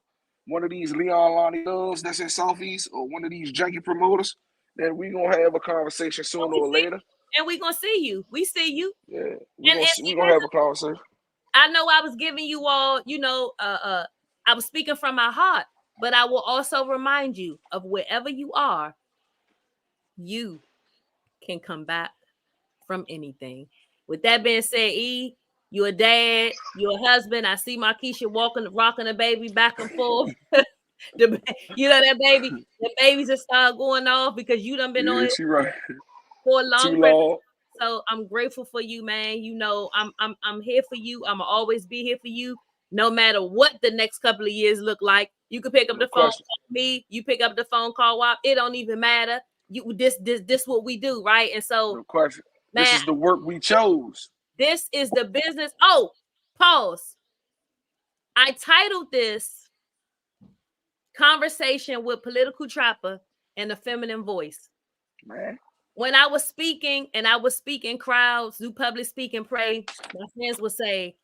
one of these Leon Lonnie Loves that's in Southeast or one of these junkie promoters, then we gonna have a conversation And sooner we or see later. and we gonna see you. We see you. Yeah, And we see, gonna have a conversation. I know I was giving you all, I was speaking from my heart, but I will also remind you of wherever you are, you can come back from anything. With that being said, E, you're a dad, you're a husband. I see Markeisha walking, rocking the baby back and forth. The babies that start going off because you done been on Yeah, it she right. for a Too long period. long. So I'm grateful for you, man. You know, I'm here for you. I'm always be here for you, no matter what the next couple of years look like. You can pick up No the phone, question. call me. You pick up the phone, call WAP. It don't even matter. You this what we do, right? And so, No question. This man, is the work we chose. this is the business. Oh, pause. I titled this conversation with political trapper and the feminine voice. Man. When I was speaking and I was speaking crowds, do public speak and pray, my friends would say,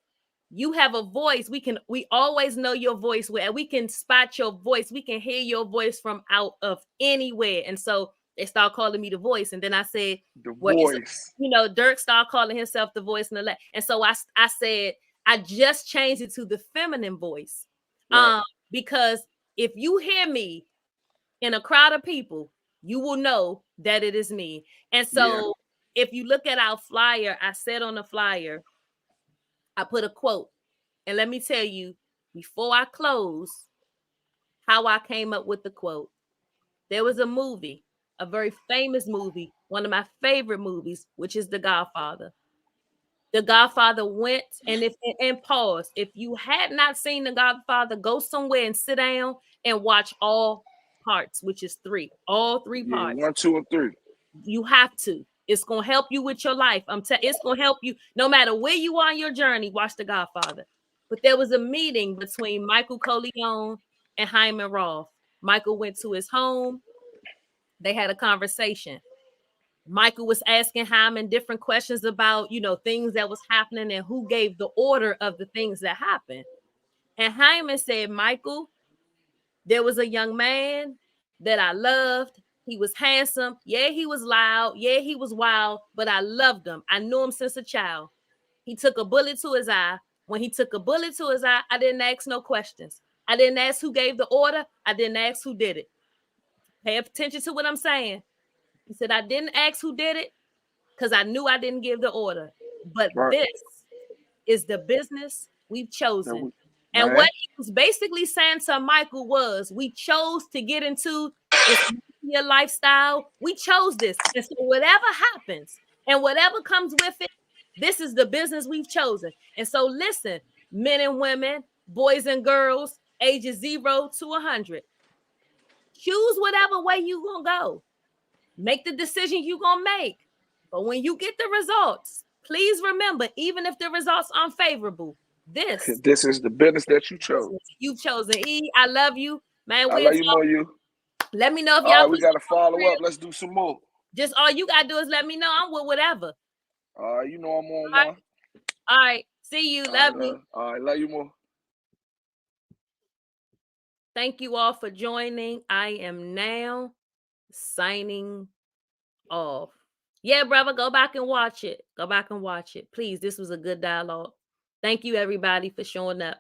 you have a voice. We always know your voice where we can spot your voice. We can hear your voice from out of anywhere. And so they start calling me the voice. And then I said, The well, it's voice. Dirk started calling himself the voice in the left. And so I said, I just changed it to the feminine voice. Right. Because if you hear me in a crowd of people, you will know that it is me. And Yeah. so if you look at our flyer, I said on the flyer, I put a quote. And let me tell you, before I close, how I came up with the quote. There was a movie, a very famous movie, one of my favorite movies, which is The Godfather. The Godfather went and pause. If you had not seen The Godfather, go somewhere and sit down and watch all parts, which is all three Yeah. parts. 1, 2, and 3. You have to. It's gonna help you with your life. It's gonna help you no matter where you are on your journey. Watch The Godfather. But there was a meeting between Michael Corleone and Hyman Roth. Michael went to his home. They had a conversation. Michael was asking Hyman different questions about, things that was happening and who gave the order of the things that happened. And Hyman said, Michael, there was a young man that I loved. He was handsome. Yeah, he was loud. Yeah, he was wild, but I loved him. I knew him since a child. He took a bullet to his eye. When he took a bullet to his eye, I didn't ask no questions. I didn't ask who gave the order. I didn't ask who did it. Pay attention to what I'm saying. He said, I didn't ask who did it because I knew I didn't give the order. But Right. this is the business we've That chosen. we, And what man. he was basically saying to Michael was, we chose to get into this media lifestyle. We chose this. And so whatever happens and whatever comes with it, this is the business we've chosen. And so listen, men and women, boys and girls, ages 0 to 100. Choose whatever way you going to go. Make the decision you going to make. But when you get the results, please remember, even if the results are unfavorable, this This is the business that you chose. business you've chosen. E, I love you, man. I We'll love you talk. more, you. Let me know if All y'all right, we put got to something on the follow grill. up. Let's do some more. Just all you gotta do is let me know. I'm with whatever. All right, you know I'm on All right. one. All right. See you. Love you. All right, love you more. Thank you all for joining. I am now signing off. Yeah, brother, go back and watch it. Go back and watch it. Please, this was a good dialogue. Thank you, everybody, for showing up.